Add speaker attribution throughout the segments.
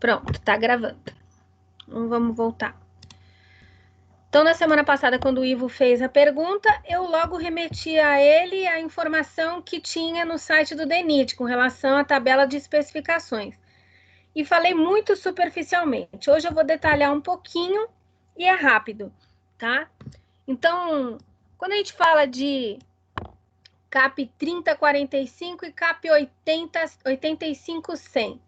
Speaker 1: Pronto, tá gravando. Então, vamos voltar. Então, na semana passada, quando o Ivo fez a pergunta, eu logo remeti a ele a informação que tinha no site do DENIT, com relação à tabela de especificações. E falei muito superficialmente. Hoje eu vou detalhar um pouquinho e é rápido, tá? Então, quando a gente fala de CAP 3045 e CAP 85-100,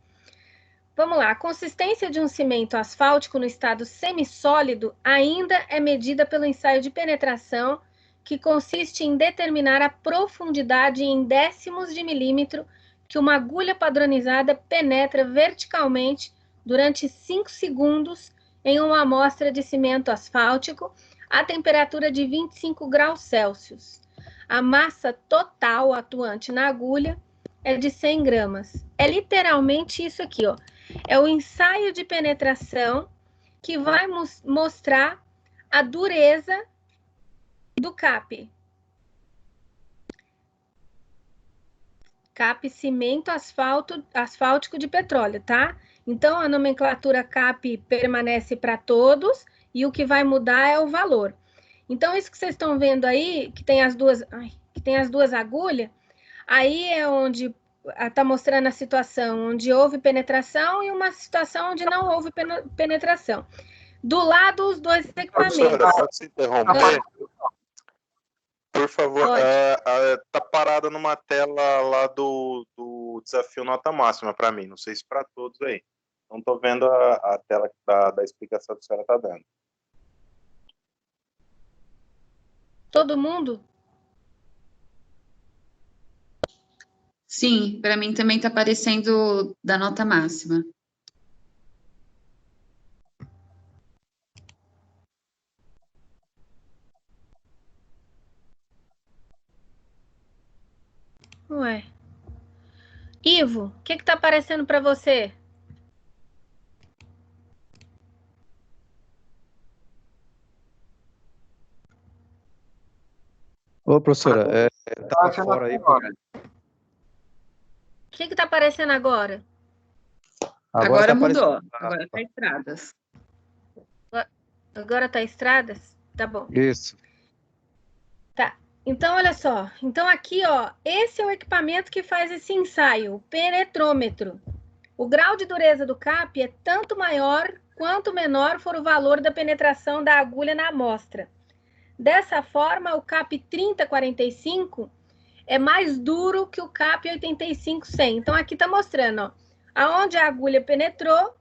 Speaker 1: vamos lá, a consistência de um cimento asfáltico no estado semissólido ainda é medida pelo ensaio de penetração, que consiste em determinar a profundidade em décimos de milímetro que uma agulha padronizada penetra verticalmente durante 5 segundos em uma amostra de cimento asfáltico a temperatura de 25 graus Celsius. A massa total atuante na agulha é de 100 gramas. É literalmente isso aqui, ó. É o ensaio de penetração que vai mostrar a dureza do CAP. CAP cimento asfáltico de petróleo, tá? Então, a nomenclatura CAP permanece para todos e o que vai mudar é o valor. Então, isso que vocês estão vendo aí, que tem as duas agulhas, aí é onde está mostrando a situação onde houve penetração e uma situação onde não houve penetração. Do lado, os dois equipamentos.
Speaker 2: Professora, pode se interromper? Por favor, tá parada numa tela lá do desafio nota máxima para mim, não sei se para todos aí. Não estou vendo a tela da explicação que a senhora está dando.
Speaker 1: Todo mundo?
Speaker 3: Sim, para mim também está aparecendo da nota máxima.
Speaker 1: Ué. Ivo, o que está aparecendo para você?
Speaker 4: Ô, professora, tá fora aí.
Speaker 1: O que está aparecendo agora?
Speaker 3: Agora
Speaker 4: tá
Speaker 3: mudou.
Speaker 4: aparecendo.
Speaker 3: Agora está estradas.
Speaker 1: Agora está estradas? Tá bom.
Speaker 4: Isso.
Speaker 1: Tá. Então, olha só. Então, aqui, ó, esse é o equipamento que faz esse ensaio, o penetrômetro. O grau de dureza do CAP é tanto maior quanto menor for o valor da penetração da agulha na amostra. Dessa forma, o CAP 3045 é mais duro que o CAP 85-100. Então, aqui está mostrando, ó, aonde a agulha penetrou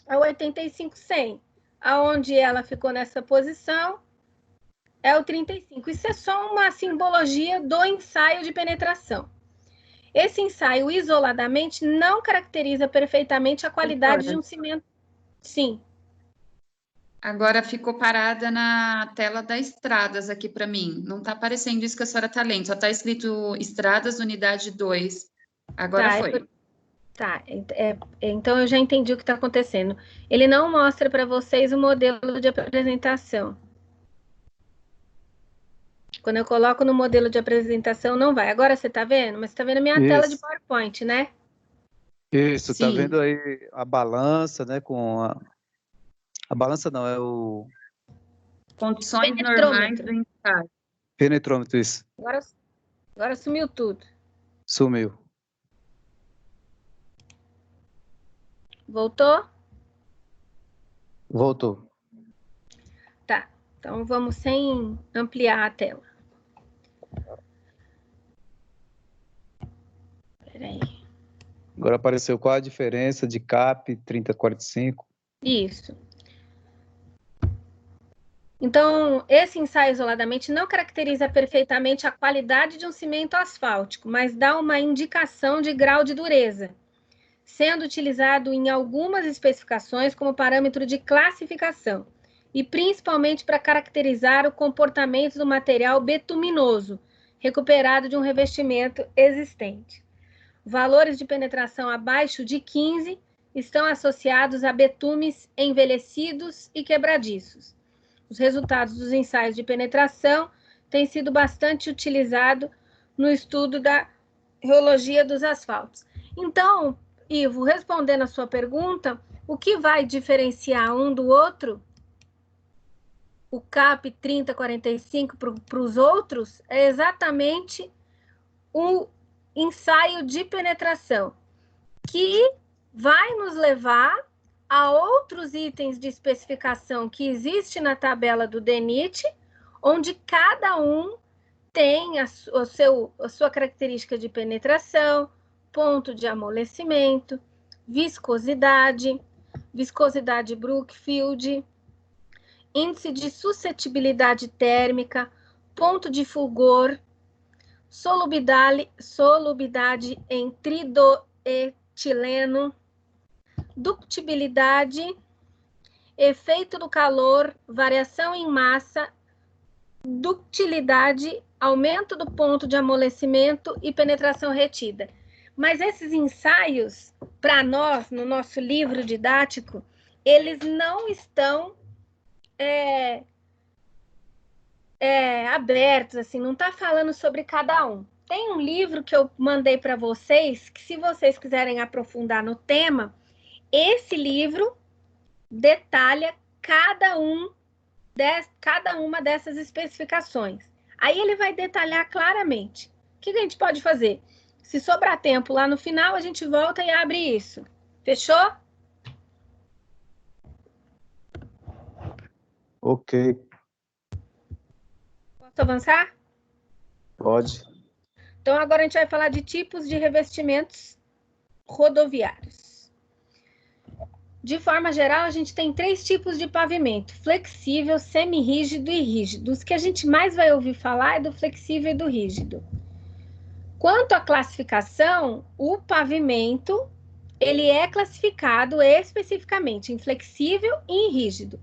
Speaker 1: é o 85-100. Aonde ela ficou nessa posição é o 35. Isso é só uma simbologia do ensaio de penetração. Esse ensaio, isoladamente, não caracteriza perfeitamente a qualidade de um cimento. Sim.
Speaker 3: Agora ficou parada na tela da Estradas aqui para mim. Não está aparecendo isso que a senhora está lendo. Só está escrito Estradas, unidade 2. Agora
Speaker 1: Tá,
Speaker 3: foi.
Speaker 1: Tá, então eu já entendi o que está acontecendo. Ele não mostra para vocês o modelo de apresentação. Quando eu coloco no modelo de apresentação, não vai. Agora você está vendo? Mas você está vendo a minha tela de PowerPoint, né?
Speaker 4: Isso, tá
Speaker 3: Sim.
Speaker 4: vendo aí a balança, né? Com a balança não, é o
Speaker 3: Condições normais do ensaio.
Speaker 4: penetrômetro, isso.
Speaker 1: Agora sumiu tudo.
Speaker 4: Sumiu.
Speaker 1: Voltou?
Speaker 4: Voltou.
Speaker 1: Tá, então vamos sem ampliar a tela. Peraí.
Speaker 4: Agora apareceu qual a diferença de CAP 3045.
Speaker 1: Isso. Então, esse ensaio isoladamente não caracteriza perfeitamente a qualidade de um cimento asfáltico, mas dá uma indicação de grau de dureza, sendo utilizado em algumas especificações como parâmetro de classificação, e principalmente para caracterizar o comportamento do material betuminoso, recuperado de um revestimento existente. Valores de penetração abaixo de 15 estão associados a betumes envelhecidos e quebradiços. Os resultados dos ensaios de penetração têm sido bastante utilizados no estudo da reologia dos asfaltos. Então, Ivo, respondendo a sua pergunta, o que vai diferenciar um do outro, o CAP 3045 para os outros, é exatamente o ensaio de penetração, que vai nos levar a outros itens de especificação que existe na tabela do DENIT, onde cada um tem a sua característica de penetração, ponto de amolecimento, viscosidade Brookfield, índice de suscetibilidade térmica, ponto de fulgor, solubilidade em tridoetileno, ductibilidade, efeito do calor, variação em massa, ductilidade, aumento do ponto de amolecimento e penetração retida. Mas esses ensaios, para nós, no nosso livro didático, eles não estão abertos, assim, não está falando sobre cada um. Tem um livro que eu mandei para vocês, que se vocês quiserem aprofundar no tema, esse livro detalha cada uma dessas especificações. Aí ele vai detalhar claramente. O que a gente pode fazer? Se sobrar tempo lá no final, a gente volta e abre isso. Fechou?
Speaker 4: Ok.
Speaker 1: Posso avançar?
Speaker 4: Pode.
Speaker 1: Então, agora a gente vai falar de tipos de revestimentos rodoviários. De forma geral, a gente tem 3 tipos de pavimento: flexível, semi-rígido e rígido. Os que a gente mais vai ouvir falar é do flexível e do rígido. Quanto à classificação, o pavimento, ele é classificado especificamente em flexível e em rígido.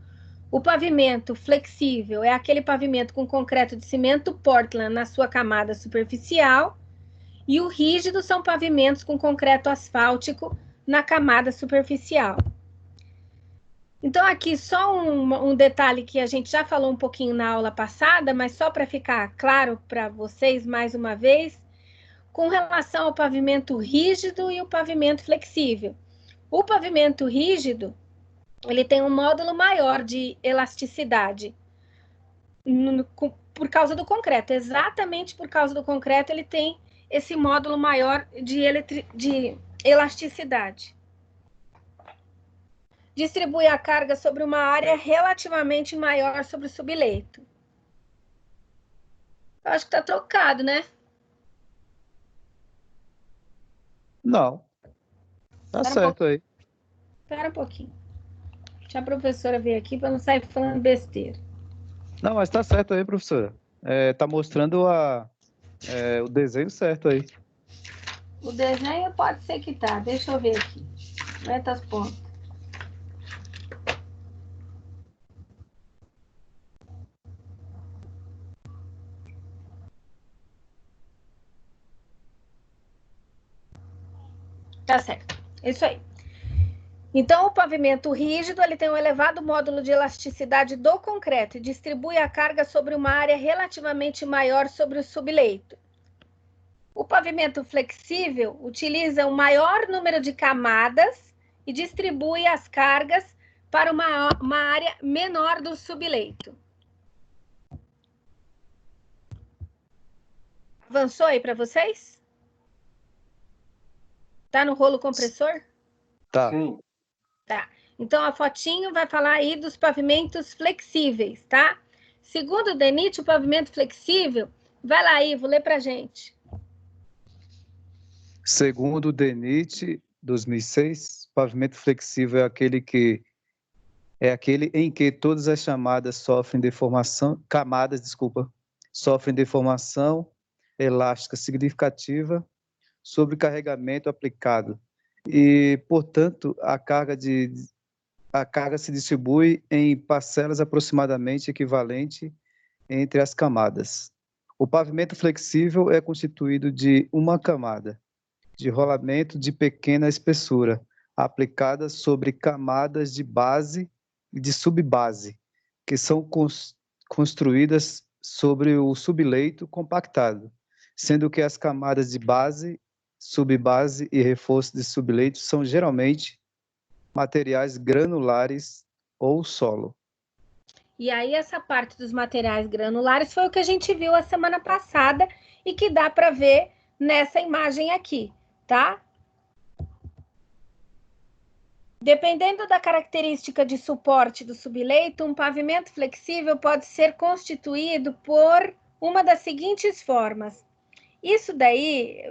Speaker 1: O pavimento flexível é aquele pavimento com concreto de cimento Portland na sua camada superficial, e o rígido são pavimentos com concreto asfáltico na camada superficial. Então, aqui só um detalhe que a gente já falou um pouquinho na aula passada, mas só para ficar claro para vocês mais uma vez, com relação ao pavimento rígido e o pavimento flexível. O pavimento rígido, ele tem um módulo maior de elasticidade por causa do concreto. Exatamente por causa do concreto, ele tem esse módulo maior de elasticidade. Distribui a carga sobre uma área relativamente maior sobre o subleito. Eu acho que está trocado, né?
Speaker 4: Não. Tá certo aí.
Speaker 1: Espera um pouquinho. Deixa a professora vir aqui para não sair falando besteira.
Speaker 4: Não, mas tá certo aí, professora. Tá mostrando o desenho certo aí.
Speaker 1: O desenho pode ser que tá. Deixa eu ver aqui. Meta as pontas. Tá certo. Isso aí. Então, o pavimento rígido, ele tem um elevado módulo de elasticidade do concreto e distribui a carga sobre uma área relativamente maior sobre o subleito. O pavimento flexível utiliza um maior número de camadas e distribui as cargas para uma área menor do subleito. Avançou aí para vocês? Tá no rolo compressor?
Speaker 4: Tá.
Speaker 2: Sim.
Speaker 1: Tá. Então, a fotinho vai falar aí dos pavimentos flexíveis, tá? Segundo o DENIT, o pavimento flexível... Vai lá, Ivo, lê pra gente.
Speaker 4: Segundo o DENIT 2006, pavimento flexível é aquele em que todas as camadas sofrem deformação elástica significativa sobre carregamento aplicado e, portanto, a carga se distribui em parcelas aproximadamente equivalentes entre as camadas. O pavimento flexível é constituído de uma camada de rolamento de pequena espessura, aplicada sobre camadas de base e de subbase, que são construídas sobre o subleito compactado, sendo que as camadas de base subbase e reforço de subleito são geralmente materiais granulares ou solo.
Speaker 1: E aí essa parte dos materiais granulares foi o que a gente viu a semana passada e que dá para ver nessa imagem aqui, tá? Dependendo da característica de suporte do subleito, um pavimento flexível pode ser constituído por uma das seguintes formas. Isso daí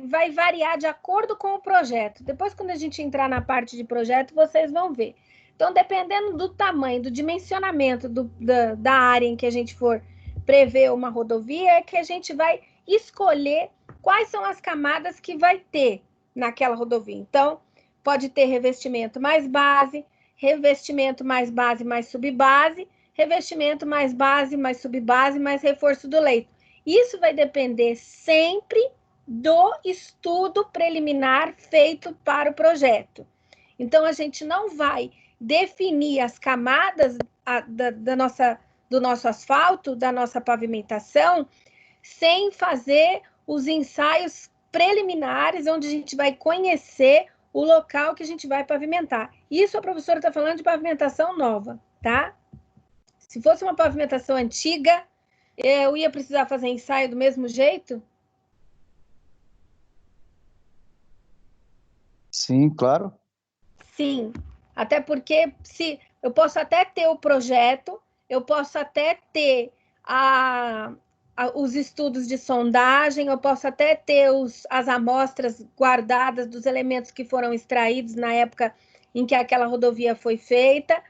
Speaker 1: vai variar de acordo com o projeto. Depois, quando a gente entrar na parte de projeto, vocês vão ver. Então, dependendo do tamanho, do dimensionamento da área em que a gente for prever uma rodovia, é que a gente vai escolher quais são as camadas que vai ter naquela rodovia. Então, pode ter revestimento mais base, revestimento mais base, mais subbase, revestimento mais base, mais subbase, mais reforço do leito. Isso vai depender sempre do estudo preliminar feito para o projeto. Então, a gente não vai definir as camadas do nosso asfalto, da nossa pavimentação, sem fazer os ensaios preliminares, onde a gente vai conhecer o local que a gente vai pavimentar. Isso a professora está falando de pavimentação nova, tá? Se fosse uma pavimentação antiga, eu ia precisar fazer ensaio do mesmo jeito?
Speaker 4: Sim, claro.
Speaker 1: Sim, até porque se eu posso até ter o projeto, eu posso até ter os estudos de sondagem, eu posso até ter as amostras guardadas dos elementos que foram extraídos na época em que aquela rodovia foi feita,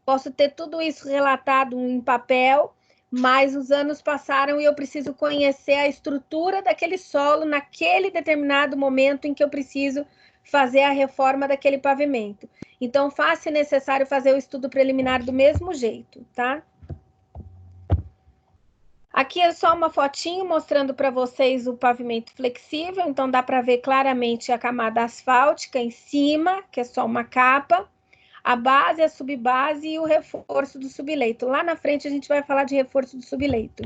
Speaker 1: posso ter tudo isso relatado em papel, mas os anos passaram e eu preciso conhecer a estrutura daquele solo naquele determinado momento em que eu preciso fazer a reforma daquele pavimento. Então, faz-se necessário fazer o estudo preliminar do mesmo jeito, tá? Aqui é só uma fotinho mostrando para vocês o pavimento flexível, então dá para ver claramente a camada asfáltica em cima, que é só uma capa, a base, a subbase e o reforço do subleito. Lá na frente a gente vai falar de reforço do subleito.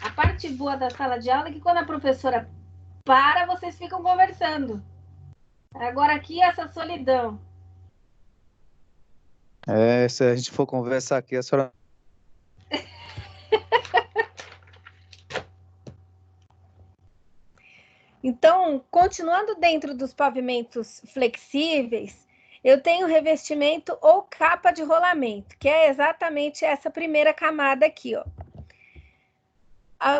Speaker 1: A parte boa da sala de aula é que quando a professora para, vocês ficam conversando. Agora aqui essa solidão.
Speaker 4: Se a gente for conversar aqui, a senhora...
Speaker 1: Então, continuando dentro dos pavimentos flexíveis, eu tenho revestimento ou capa de rolamento, que é exatamente essa primeira camada aqui, ó.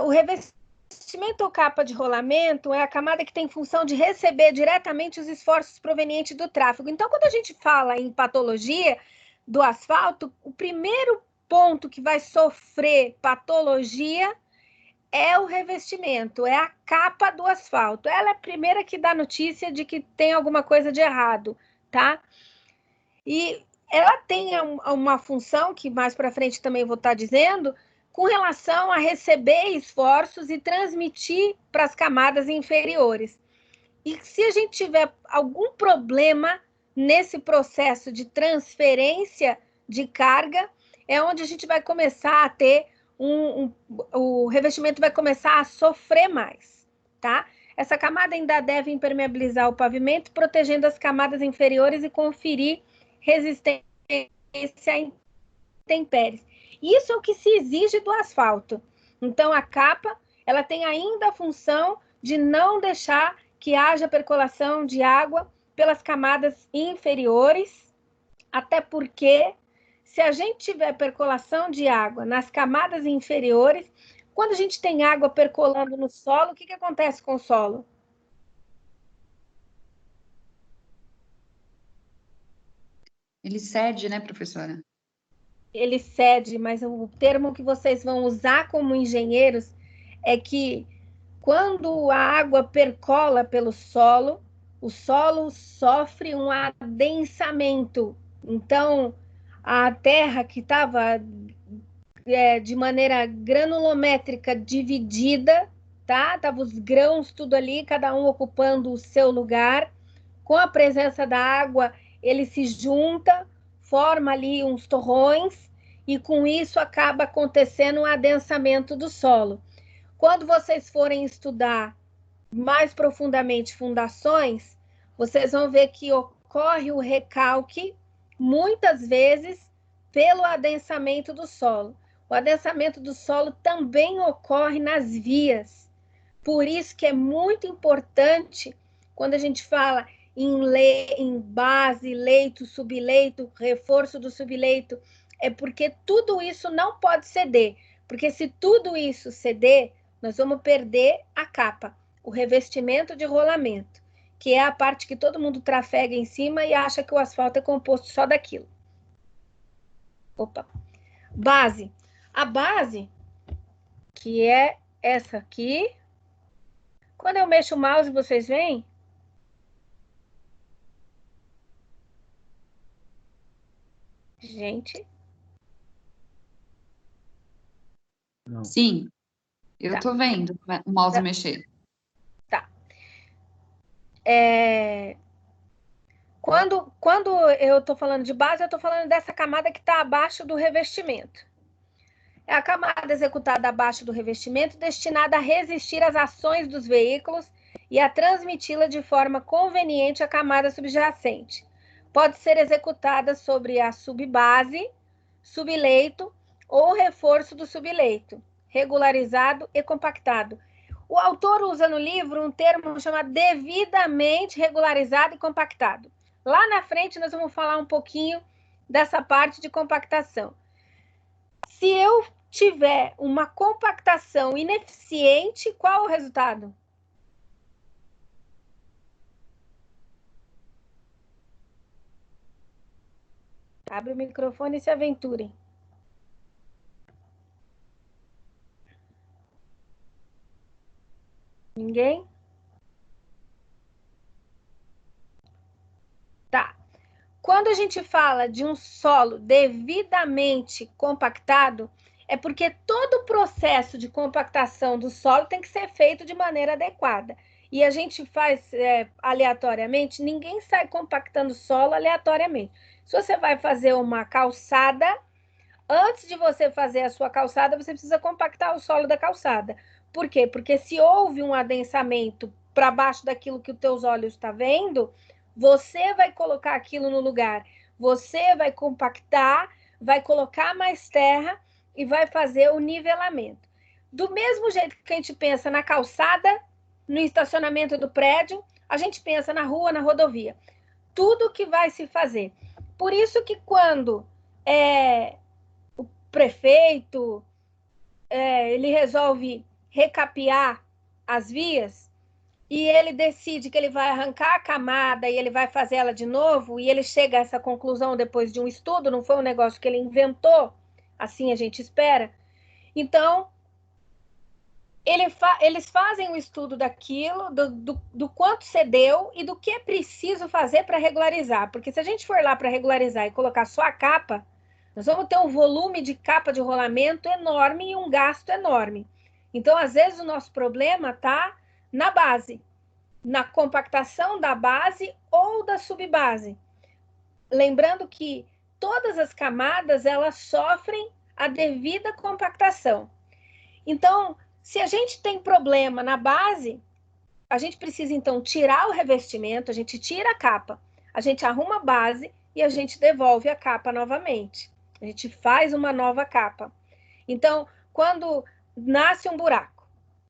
Speaker 1: O revestimento ou capa de rolamento é a camada que tem função de receber diretamente os esforços provenientes do tráfego. Então, quando a gente fala em patologia do asfalto, o primeiro ponto que vai sofrer patologia é o revestimento, é a capa do asfalto. Ela é a primeira que dá notícia de que tem alguma coisa de errado, tá? E ela tem uma função, que mais para frente também vou estar dizendo, com relação a receber esforços e transmitir para as camadas inferiores. E se a gente tiver algum problema nesse processo de transferência de carga, é onde a gente vai começar a ter o revestimento vai começar a sofrer mais, tá? Essa camada ainda deve impermeabilizar o pavimento, protegendo as camadas inferiores e conferir resistência a intempéries. Isso é o que se exige do asfalto. Então, a capa, ela tem ainda a função de não deixar que haja percolação de água pelas camadas inferiores, até porque se a gente tiver percolação de água nas camadas inferiores, quando a gente tem água percolando no solo, o que acontece com o solo?
Speaker 3: Ele cede, né, professora?
Speaker 1: Ele cede, mas o termo que vocês vão usar como engenheiros é que quando a água percola pelo solo, o solo sofre um adensamento. Então, a terra que estava de maneira granulométrica dividida, tá? Tava os grãos tudo ali, cada um ocupando o seu lugar. Com a presença da água, ele se junta, forma ali uns torrões, e com isso acaba acontecendo um adensamento do solo. Quando vocês forem estudar mais profundamente fundações, vocês vão ver que ocorre o recalque, muitas vezes, pelo adensamento do solo. O adensamento do solo também ocorre nas vias. Por isso que é muito importante, quando a gente fala em base, leito, subleito, reforço do subleito, é porque tudo isso não pode ceder. Porque se tudo isso ceder, nós vamos perder a capa, o revestimento de rolamento, que é a parte que todo mundo trafega em cima e acha que o asfalto é composto só daquilo. Opa. Base. A base, que é essa aqui. Quando eu mexo o mouse, vocês veem? Gente.
Speaker 3: Não. Sim, eu tô vendo o mouse mexer.
Speaker 1: Tá. Quando eu tô falando de base, eu tô falando dessa camada que está abaixo do revestimento. É a camada executada abaixo do revestimento, destinada a resistir às ações dos veículos e a transmiti-la de forma conveniente à camada subjacente. Pode ser executada sobre a subbase, subleito ou reforço do subleito, regularizado e compactado. O autor usa no livro um termo chamado devidamente regularizado e compactado. Lá na frente nós vamos falar um pouquinho dessa parte de compactação. Se eu tiver uma compactação ineficiente, qual o resultado? Abre o microfone e se aventurem. Ninguém? Tá. Quando a gente fala de um solo devidamente compactado, é porque todo o processo de compactação do solo tem que ser feito de maneira adequada. E a gente faz aleatoriamente, ninguém sai compactando solo aleatoriamente. Se você vai fazer uma calçada, antes de você fazer a sua calçada, você precisa compactar o solo da calçada. Por quê? Porque se houve um adensamento para baixo daquilo que os teus olhos estão vendo, você vai colocar aquilo no lugar. Você vai compactar, vai colocar mais terra e vai fazer o nivelamento. Do mesmo jeito que a gente pensa na calçada, no estacionamento do prédio, a gente pensa na rua, na rodovia. Tudo que vai se fazer. Por isso que quando o prefeito ele resolve recapear as vias e ele decide que ele vai arrancar a camada e ele vai fazer ela de novo, e ele chega a essa conclusão depois de um estudo, não foi um negócio que ele inventou, assim a gente espera. Então, eles fazem um estudo daquilo, do quanto cedeu e do que é preciso fazer para regularizar. Porque se a gente for lá para regularizar e colocar só a capa, nós vamos ter um volume de capa de rolamento enorme e um gasto enorme. Então, às vezes, o nosso problema está na base, na compactação da base ou da subbase. Lembrando que todas as camadas, elas sofrem a devida compactação. Então, se a gente tem problema na base, a gente precisa, então, tirar o revestimento, a gente tira a capa, a gente arruma a base e a gente devolve a capa novamente. A gente faz uma nova capa. Então, quando nasce um buraco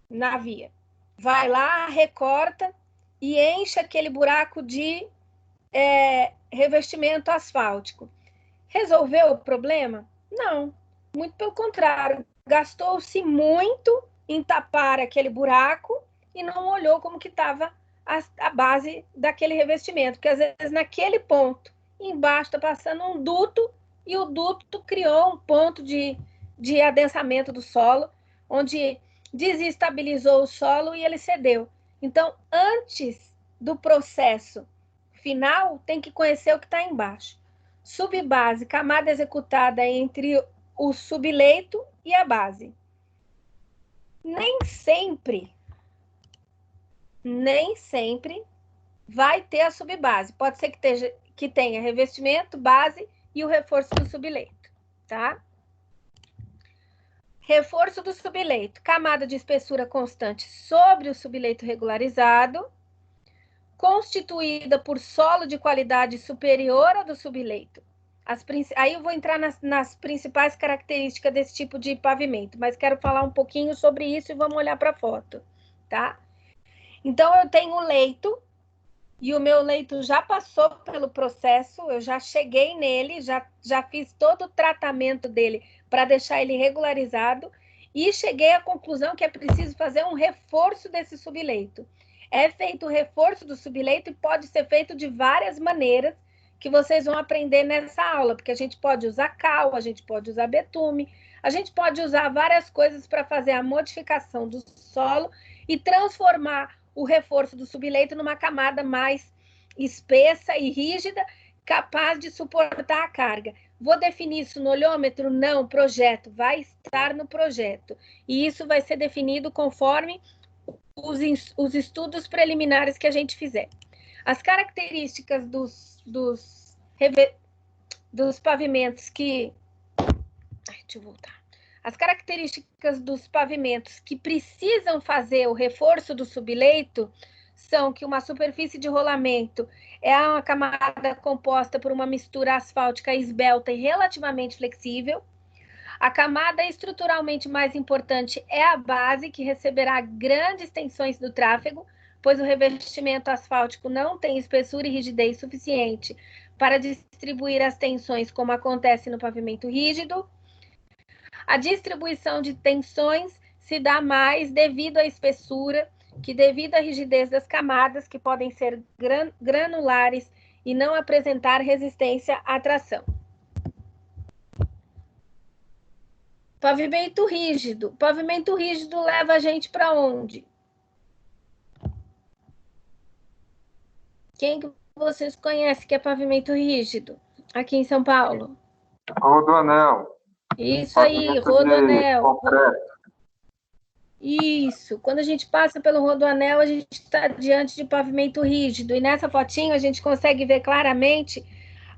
Speaker 1: na via, vai lá, recorta e enche aquele buraco de revestimento asfáltico. Resolveu o problema? Não, muito pelo contrário. Gastou-se muito em tapar aquele buraco e não olhou como que estava a base daquele revestimento, porque às vezes naquele ponto, embaixo está passando um duto e o duto criou um ponto de adensamento do solo, onde desestabilizou o solo e ele cedeu. Então, antes do processo final, tem que conhecer o que está embaixo. Subbase, camada executada entre o subleito e a base. Nem sempre vai ter a subbase. Pode ser que tenha revestimento, base e o reforço do subleito, tá? Reforço do subleito, camada de espessura constante sobre o subleito regularizado, constituída por solo de qualidade superior ao do subleito. Aí eu vou entrar nas principais características desse tipo de pavimento, mas quero falar um pouquinho sobre isso e vamos olhar para a foto, tá? Então, eu tenho o leito, e o meu leito já passou pelo processo, eu já cheguei nele, já fiz todo o tratamento dele para deixar ele regularizado, e cheguei à conclusão que é preciso fazer um reforço desse subleito. É feito o reforço do subleito e pode ser feito de várias maneiras que vocês vão aprender nessa aula, porque a gente pode usar cal, a gente pode usar betume, a gente pode usar várias coisas para fazer a modificação do solo e transformar o reforço do subleito numa camada mais espessa e rígida, capaz de suportar a carga. Vou definir isso no olhômetro? Não, projeto. Vai estar no projeto. E isso vai ser definido conforme os estudos preliminares que a gente fizer. As características dos pavimentos que... deixa eu voltar. As características dos pavimentos que precisam fazer o reforço do subleito são que uma superfície de rolamento é uma camada composta por uma mistura asfáltica esbelta e relativamente flexível. A camada estruturalmente mais importante é a base, que receberá grandes tensões do tráfego, pois o revestimento asfáltico não tem espessura e rigidez suficiente para distribuir as tensões como acontece no pavimento rígido. A distribuição de tensões se dá mais devido à espessura que devido à rigidez das camadas, que podem ser granulares e não apresentar resistência à tração. Pavimento rígido. Pavimento rígido leva a gente para onde? Quem que vocês conhecem que é pavimento rígido? Aqui em São Paulo.
Speaker 5: Rodoanel.
Speaker 1: Isso aí, rodoanel. Isso. Quando a gente passa pelo rodoanel, a gente está diante de pavimento rígido. E nessa fotinho a gente consegue ver claramente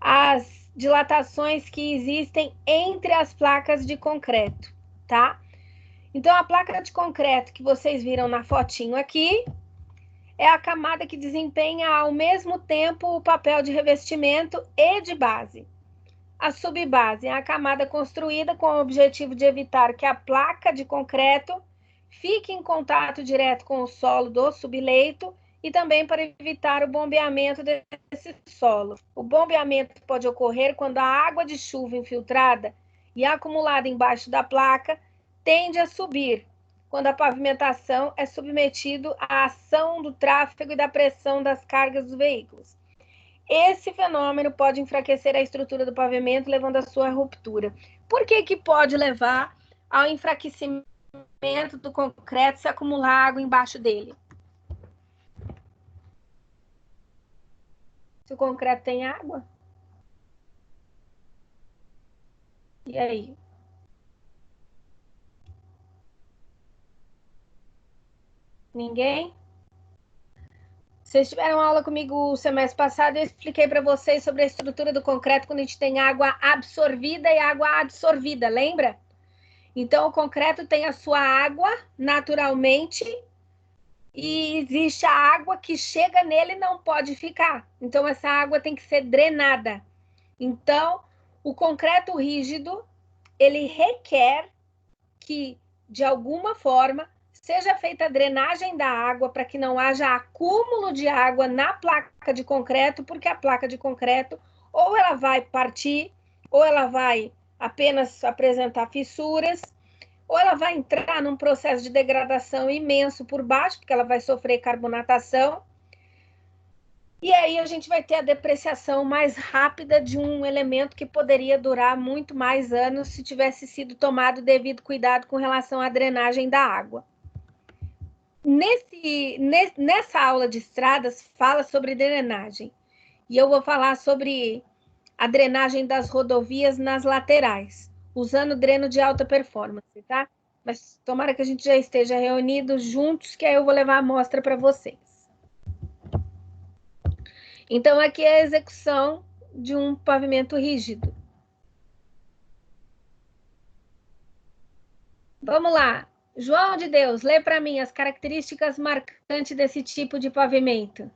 Speaker 1: as dilatações que existem entre as placas de concreto, tá? Então, a placa de concreto que vocês viram na fotinho aqui é a camada que desempenha ao mesmo tempo o papel de revestimento e de base. A subbase é a camada construída com o objetivo de evitar que a placa de concreto fique em contato direto com o solo do subleito e também para evitar o bombeamento desse solo. O bombeamento pode ocorrer quando a água de chuva infiltrada e acumulada embaixo da placa tende a subir, quando a pavimentação é submetida à ação do tráfego e da pressão das cargas dos veículos. Esse fenômeno pode enfraquecer a estrutura do pavimento, levando à sua ruptura. Por que que pode levar ao enfraquecimento do concreto se acumular água embaixo dele? Se o concreto tem água? E aí? Ninguém? Vocês tiveram aula comigo o semestre passado e eu expliquei para vocês sobre a estrutura do concreto quando a gente tem água absorvida e água absorvida, lembra? Então, o concreto tem a sua água naturalmente e existe a água que chega nele e não pode ficar. Então, essa água tem que ser drenada. Então, o concreto rígido, ele requer que, de alguma forma, seja feita a drenagem da água para que não haja acúmulo de água na placa de concreto, porque a placa de concreto ou ela vai partir, ou ela vai apenas apresentar fissuras, ou ela vai entrar num processo de degradação imenso por baixo, porque ela vai sofrer carbonatação, e aí a gente vai ter a depreciação mais rápida de um elemento que poderia durar muito mais anos se tivesse sido tomado devido cuidado com relação à drenagem da água. Nessa aula de estradas, fala sobre drenagem. E eu vou falar sobre a drenagem das rodovias nas laterais, usando dreno de alta performance, tá? Mas tomara que a gente já esteja reunidos juntos, que aí eu vou levar a amostra para vocês. Então, aqui é a execução de um pavimento rígido. Vamos lá. João de Deus, lê para mim as características marcantes desse tipo de pavimento.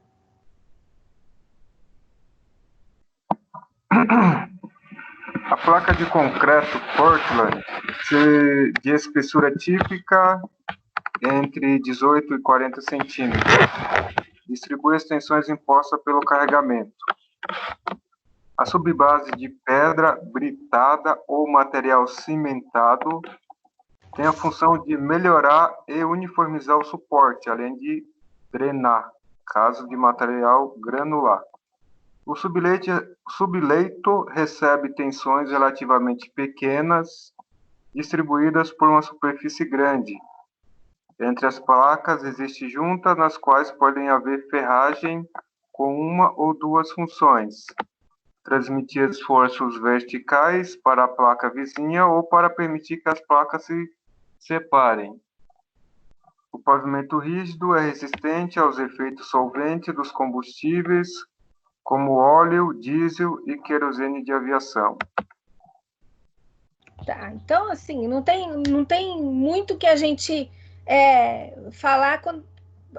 Speaker 5: A placa de concreto Portland, de espessura típica entre 18 e 40 centímetros, distribui as tensões impostas pelo carregamento. A subbase de pedra britada ou material cimentado tem a função de melhorar e uniformizar o suporte, além de drenar, caso de material granular. O subleito recebe tensões relativamente pequenas, distribuídas por uma superfície grande. Entre as placas existem juntas nas quais podem haver ferragem com uma ou duas funções: transmitir esforços verticais para a placa vizinha ou para permitir que as placas se separem. O pavimento rígido é resistente aos efeitos solventes dos combustíveis, como óleo, diesel e querosene de aviação.
Speaker 1: Tá, então, assim, não tem muito que a gente falar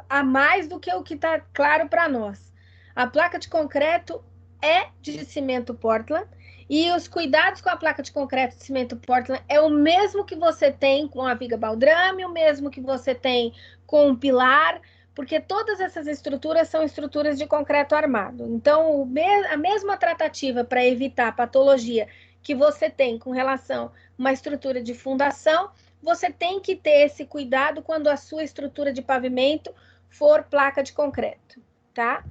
Speaker 1: a mais do que o que está claro para nós. A placa de concreto é de cimento Portland, e os cuidados com a placa de concreto de cimento Portland é o mesmo que você tem com a viga baldrame, o mesmo que você tem com o pilar, porque todas essas estruturas são estruturas de concreto armado. Então, a mesma tratativa para evitar patologia que você tem com relação a uma estrutura de fundação, você tem que ter esse cuidado quando a sua estrutura de pavimento for placa de concreto, tá?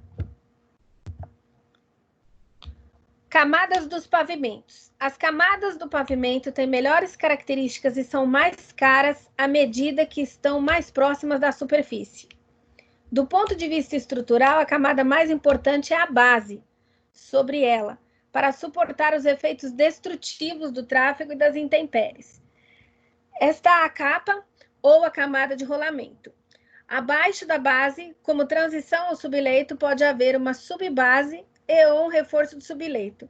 Speaker 1: Camadas dos pavimentos. As camadas do pavimento têm melhores características e são mais caras à medida que estão mais próximas da superfície. Do ponto de vista estrutural, a camada mais importante é a base sobre ela, para suportar os efeitos destrutivos do tráfego e das intempéries. Esta é a capa ou a camada de rolamento. Abaixo da base, como transição ao subleito, pode haver uma subbase ou um reforço do subleito.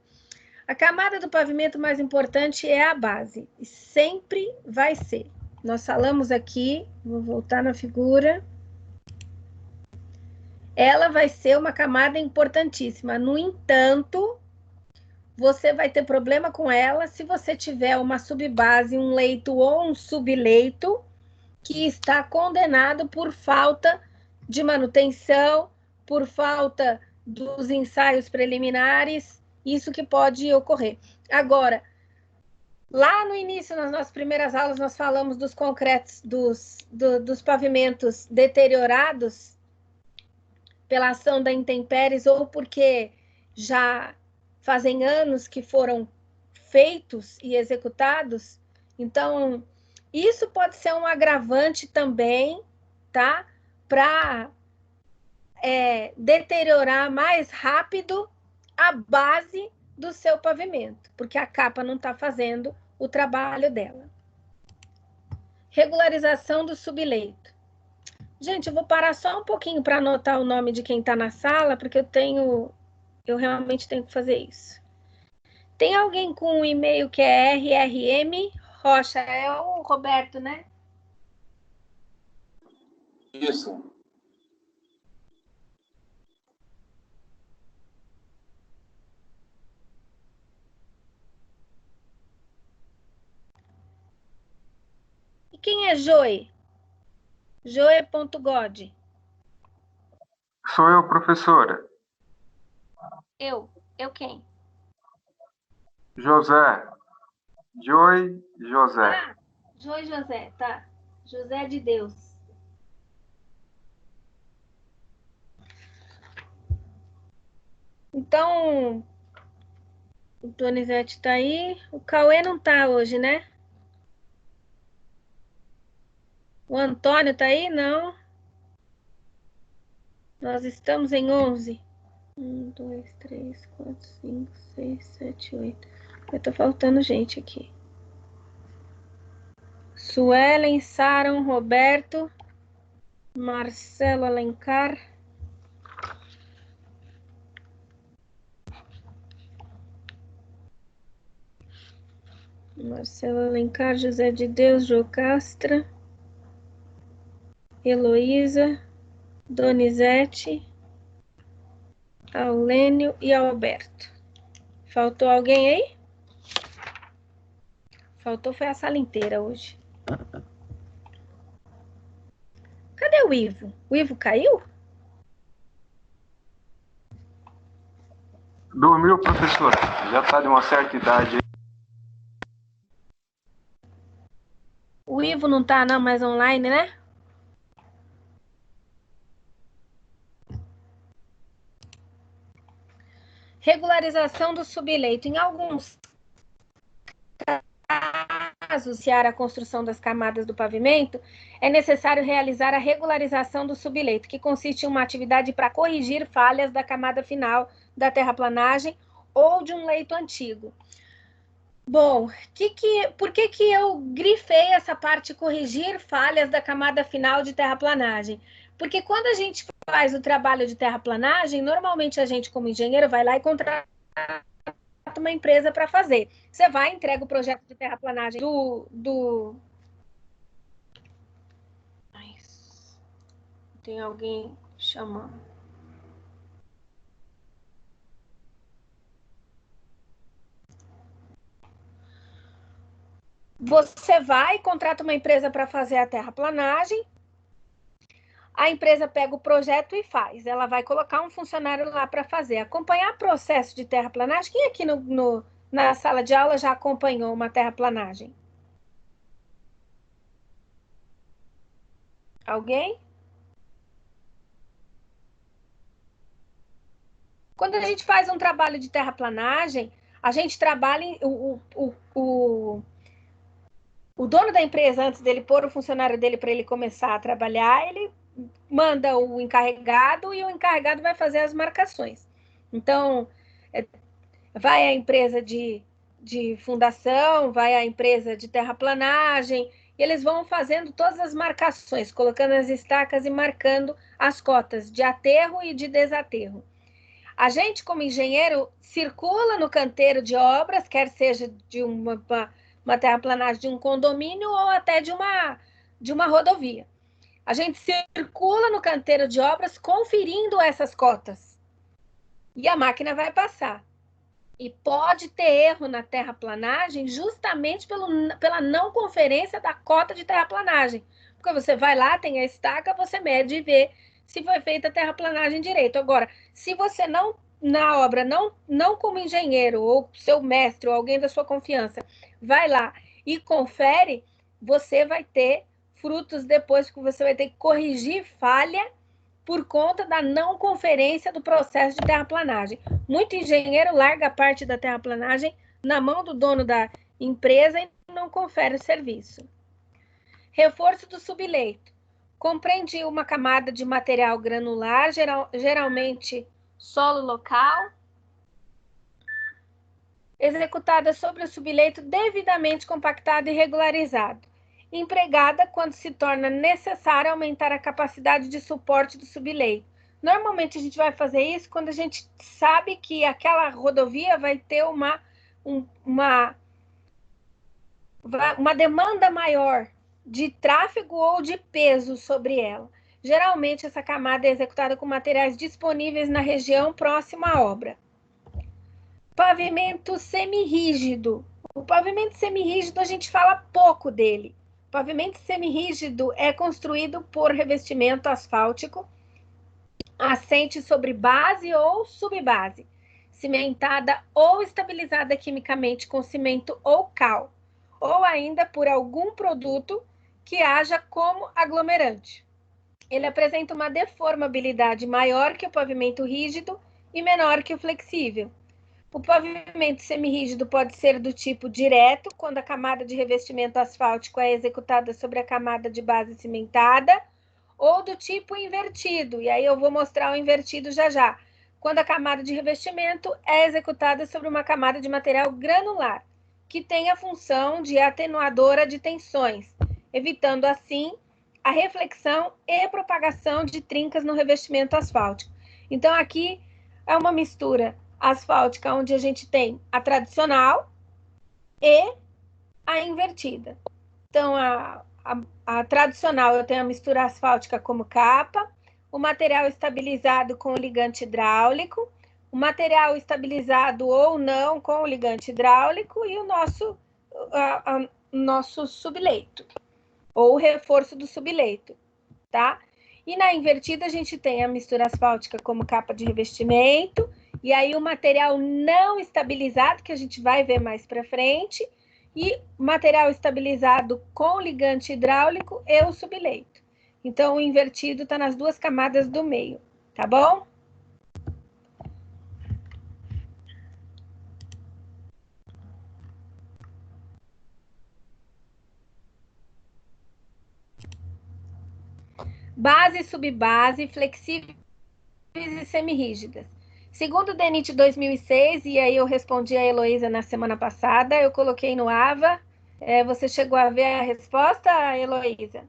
Speaker 1: A camada do pavimento mais importante é a base, e sempre vai ser. Nós falamos aqui, vou voltar na figura. Ela vai ser uma camada importantíssima. No entanto, você vai ter problema com ela se você tiver uma subbase, um leito ou um subleito que está condenado por falta de manutenção, por falta dos ensaios preliminares, isso que pode ocorrer. Agora, lá no início, nas nossas primeiras aulas, nós falamos dos concretos, dos pavimentos deteriorados pela ação da intempéries ou porque já fazem anos que foram feitos e executados. Então, isso pode ser um agravante também, tá? Para deteriorar mais rápido a base do seu pavimento, porque a capa não está fazendo o trabalho dela. Regularização do subleito. Gente, eu vou parar só um pouquinho para anotar o nome de quem está na sala, porque eu realmente tenho que fazer isso. Tem alguém com um e-mail que é RRM Rocha? É o Roberto, né?
Speaker 2: Isso.
Speaker 1: E quem é Joe? Joe.god.
Speaker 5: Sou eu, professora.
Speaker 1: Eu quem?
Speaker 5: José. Joy José.
Speaker 1: Ah, Joe José, tá. José de Deus. Então, o Donizete tá aí. O Cauê não tá hoje, né? O Antônio tá aí? Não. Nós estamos em 11. 1, 2, 3, 4, 5, 6, 7, 8. Tá faltando gente aqui. Suelen, Saron, Roberto, Marcelo Alencar. Marcelo Alencar, José de Deus, Jocastra, Heloísa, Donizete, Aulênio e Alberto. Faltou alguém aí? Faltou foi a sala inteira hoje. Cadê o Ivo? O Ivo caiu?
Speaker 5: Dormiu, professora. Já está de uma certa idade.
Speaker 1: O Ivo não está mais online, né? Regularização do subleito. Em alguns casos, se há a construção das camadas do pavimento, é necessário realizar a regularização do subleito, que consiste em uma atividade para corrigir falhas da camada final da terraplanagem ou de um leito antigo. Bom, por que eu grifei essa parte corrigir falhas da camada final de terraplanagem? Porque quando a gente faz o trabalho de terraplanagem, normalmente a gente, como engenheiro, vai lá e contrata uma empresa para fazer. Você vai, entrega o projeto de terraplanagem Tem alguém chamando. Você vai, contrata uma empresa para fazer a terraplanagem, a empresa pega o projeto e faz. Ela vai colocar um funcionário lá para fazer. Acompanhar o processo de terraplanagem. Quem aqui na sala de aula já acompanhou uma terraplanagem? Alguém? Quando a gente faz um trabalho de terraplanagem, a gente trabalha... O dono da empresa, antes dele pôr o funcionário dele para ele começar a trabalhar, ele manda o encarregado e o encarregado vai fazer as marcações. Então, vai a empresa de fundação, vai a empresa de terraplanagem, e eles vão fazendo todas as marcações, colocando as estacas e marcando as cotas de aterro e de desaterro. A gente, como engenheiro, circula no canteiro de obras, quer seja de uma terraplanagem de um condomínio ou até de uma rodovia. A gente circula no canteiro de obras conferindo essas cotas. E a máquina vai passar. E pode ter erro na terraplanagem justamente pela não conferência da cota de terraplanagem. Porque você vai lá, tem a estaca, você mede e vê se foi feita a terraplanagem direito. Agora, se você não, na obra, não como engenheiro, ou seu mestre, ou alguém da sua confiança, vai lá e confere, você vai ter frutos depois, que você vai ter que corrigir falha por conta da não conferência do processo de terraplanagem. Muito engenheiro larga a parte da terraplanagem na mão do dono da empresa e não confere o serviço. Reforço do subleito. Compreende uma camada de material granular, geralmente solo local, executada sobre o subleito devidamente compactado e regularizado, empregada quando se torna necessário aumentar a capacidade de suporte do subleito. Normalmente a gente vai fazer isso quando a gente sabe que aquela rodovia vai ter uma demanda maior de tráfego ou de peso sobre ela. Geralmente essa camada é executada com materiais disponíveis na região próxima à obra. Pavimento semirrígido. O pavimento semirrígido a gente fala pouco dele. O pavimento semirrígido é construído por revestimento asfáltico, assente sobre base ou subbase, cimentada ou estabilizada quimicamente com cimento ou cal, ou ainda por algum produto que haja como aglomerante. Ele apresenta uma deformabilidade maior que o pavimento rígido e menor que o flexível. O pavimento semirrígido pode ser do tipo direto, quando a camada de revestimento asfáltico é executada sobre a camada de base cimentada, ou do tipo invertido, e aí eu vou mostrar o invertido já já, quando a camada de revestimento é executada sobre uma camada de material granular, que tem a função de atenuadora de tensões, evitando assim a reflexão e propagação de trincas no revestimento asfáltico. Então aqui é uma mistura asfáltica onde a gente tem a tradicional e a invertida. Então a tradicional eu tenho a mistura asfáltica como capa, o material estabilizado com o ligante hidráulico, o material estabilizado ou não com o ligante hidráulico e o nosso subleito, ou o reforço do subleito, tá? E na invertida a gente tem a mistura asfáltica como capa de revestimento, e aí o material não estabilizado, que a gente vai ver mais para frente, e material estabilizado com ligante hidráulico e o subleito. Então, o invertido está nas duas camadas do meio, tá bom? Base, subbase, flexíveis e semirrígidas. Segundo o DENIT 2006, e aí eu respondi a Heloísa na semana passada, eu coloquei no AVA. Você chegou a ver a resposta, Heloísa?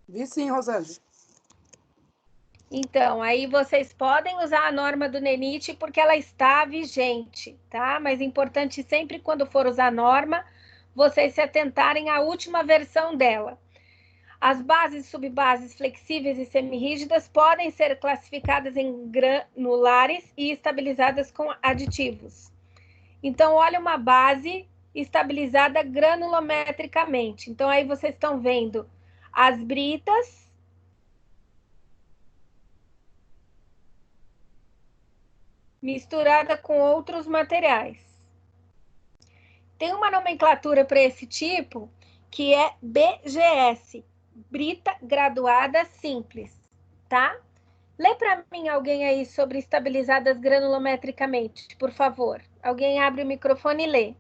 Speaker 6: Vi sim, Rosângela.
Speaker 1: Então, aí vocês podem usar a norma do DENIT porque ela está vigente, tá? Mas é importante sempre quando for usar a norma, vocês se atentarem à última versão dela. As bases e subbases flexíveis e semirrígidas podem ser classificadas em granulares e estabilizadas com aditivos. Então, olha uma base estabilizada granulometricamente. Então, aí vocês estão vendo as britas, misturada com outros materiais. Tem uma nomenclatura para esse tipo que é BGS, brita graduada simples, tá? Lê para mim alguém aí sobre estabilizadas granulometricamente, por favor. Alguém abre o microfone e lê.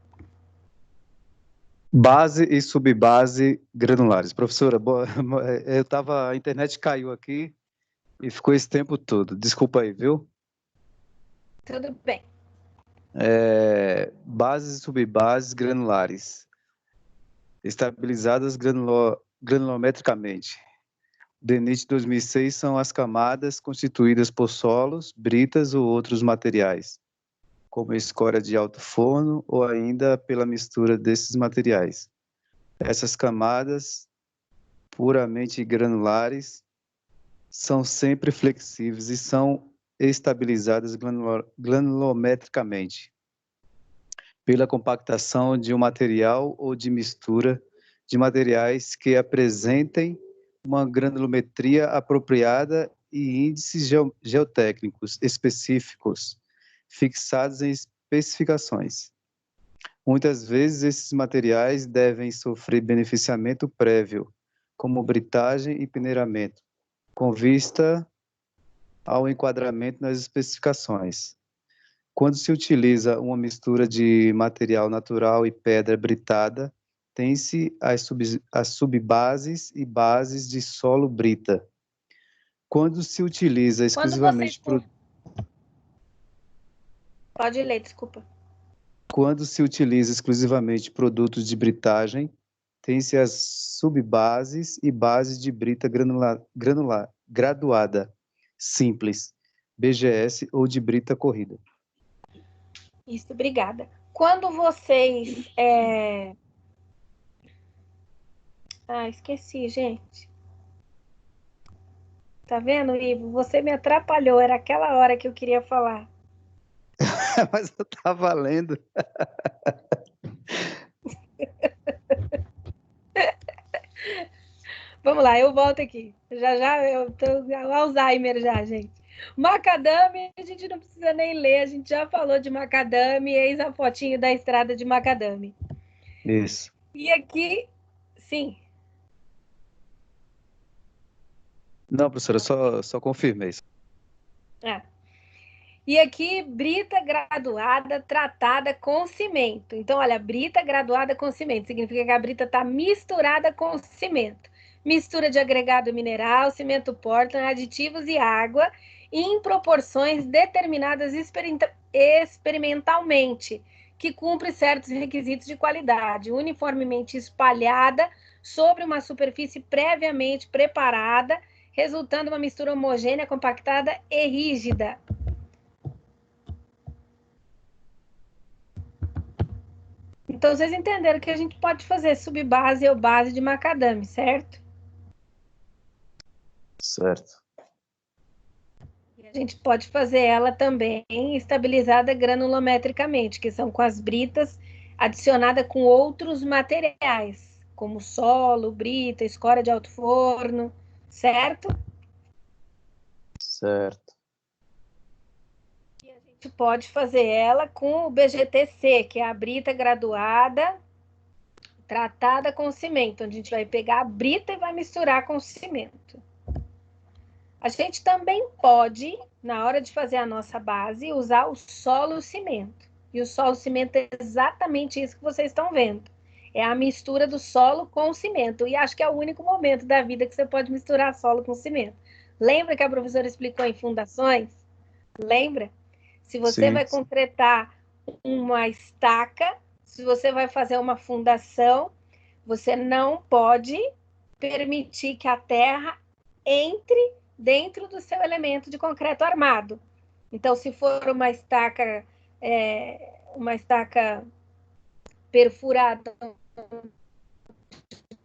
Speaker 4: Base e subbase granulares. Professora, a internet caiu aqui e ficou esse tempo todo. Desculpa aí, viu?
Speaker 1: Tudo bem.
Speaker 4: Bases e subbases granulares. Estabilizadas granulometricamente. DENIT 2006 são as camadas constituídas por solos, britas ou outros materiais, como escória de alto forno ou ainda pela mistura desses materiais. Essas camadas, puramente granulares, são sempre flexíveis e são estabilizadas granulometricamente pela compactação de um material ou de mistura de materiais que apresentem uma granulometria apropriada e índices geotécnicos específicos fixados em especificações. Muitas vezes esses materiais devem sofrer beneficiamento prévio, como britagem e peneiramento, com vista ao enquadramento nas especificações. Quando se utiliza uma mistura de material natural e pedra britada, tem-se as subbases e bases de solo brita. Quando se utiliza exclusivamente...
Speaker 1: Pode ler, desculpa.
Speaker 4: Quando se utiliza exclusivamente produtos de britagem, tem-se as subbases e bases de brita graduada, simples, BGS ou de brita corrida.
Speaker 1: Isso, obrigada. Quando vocês... esqueci, gente. Tá vendo, Ivo? Você me atrapalhou, era aquela hora que eu queria falar.
Speaker 4: Mas eu tava lendo.
Speaker 1: Vamos lá, eu volto aqui. Já, eu tô Alzheimer já, gente. Macadame, a gente não precisa nem ler, a gente já falou de macadame, eis a fotinho da estrada de macadame.
Speaker 4: Isso.
Speaker 1: E aqui, sim.
Speaker 4: Não, professora, só confirmei isso.
Speaker 1: E aqui, brita graduada tratada com cimento. Então, olha, brita graduada com cimento. Significa que a brita está misturada com cimento. Mistura de agregado mineral, cimento Portland, aditivos e água em proporções determinadas experimentalmente, que cumpre certos requisitos de qualidade, uniformemente espalhada sobre uma superfície previamente preparada, resultando uma mistura homogênea, compactada e rígida. Então, vocês entenderam que a gente pode fazer subbase ou base de macadame, certo?
Speaker 4: Certo.
Speaker 1: E a gente pode fazer ela também estabilizada granulometricamente, que são com as britas adicionada com outros materiais, como solo, brita, escória de alto forno, certo?
Speaker 4: Certo.
Speaker 1: E a gente pode fazer ela com o BGTC, que é a brita graduada tratada com cimento, onde a gente vai pegar a brita e vai misturar com o cimento. A gente também pode, na hora de fazer a nossa base, usar o solo cimento. E o solo cimento é exatamente isso que vocês estão vendo. É a mistura do solo com o cimento. E acho que é o único momento da vida que você pode misturar solo com cimento. Lembra que a professora explicou em fundações? Lembra? Se você vai concretar uma estaca, se você vai fazer uma fundação, você não pode permitir que a terra entre dentro do seu elemento de concreto armado. Então, se for uma estaca perfurada,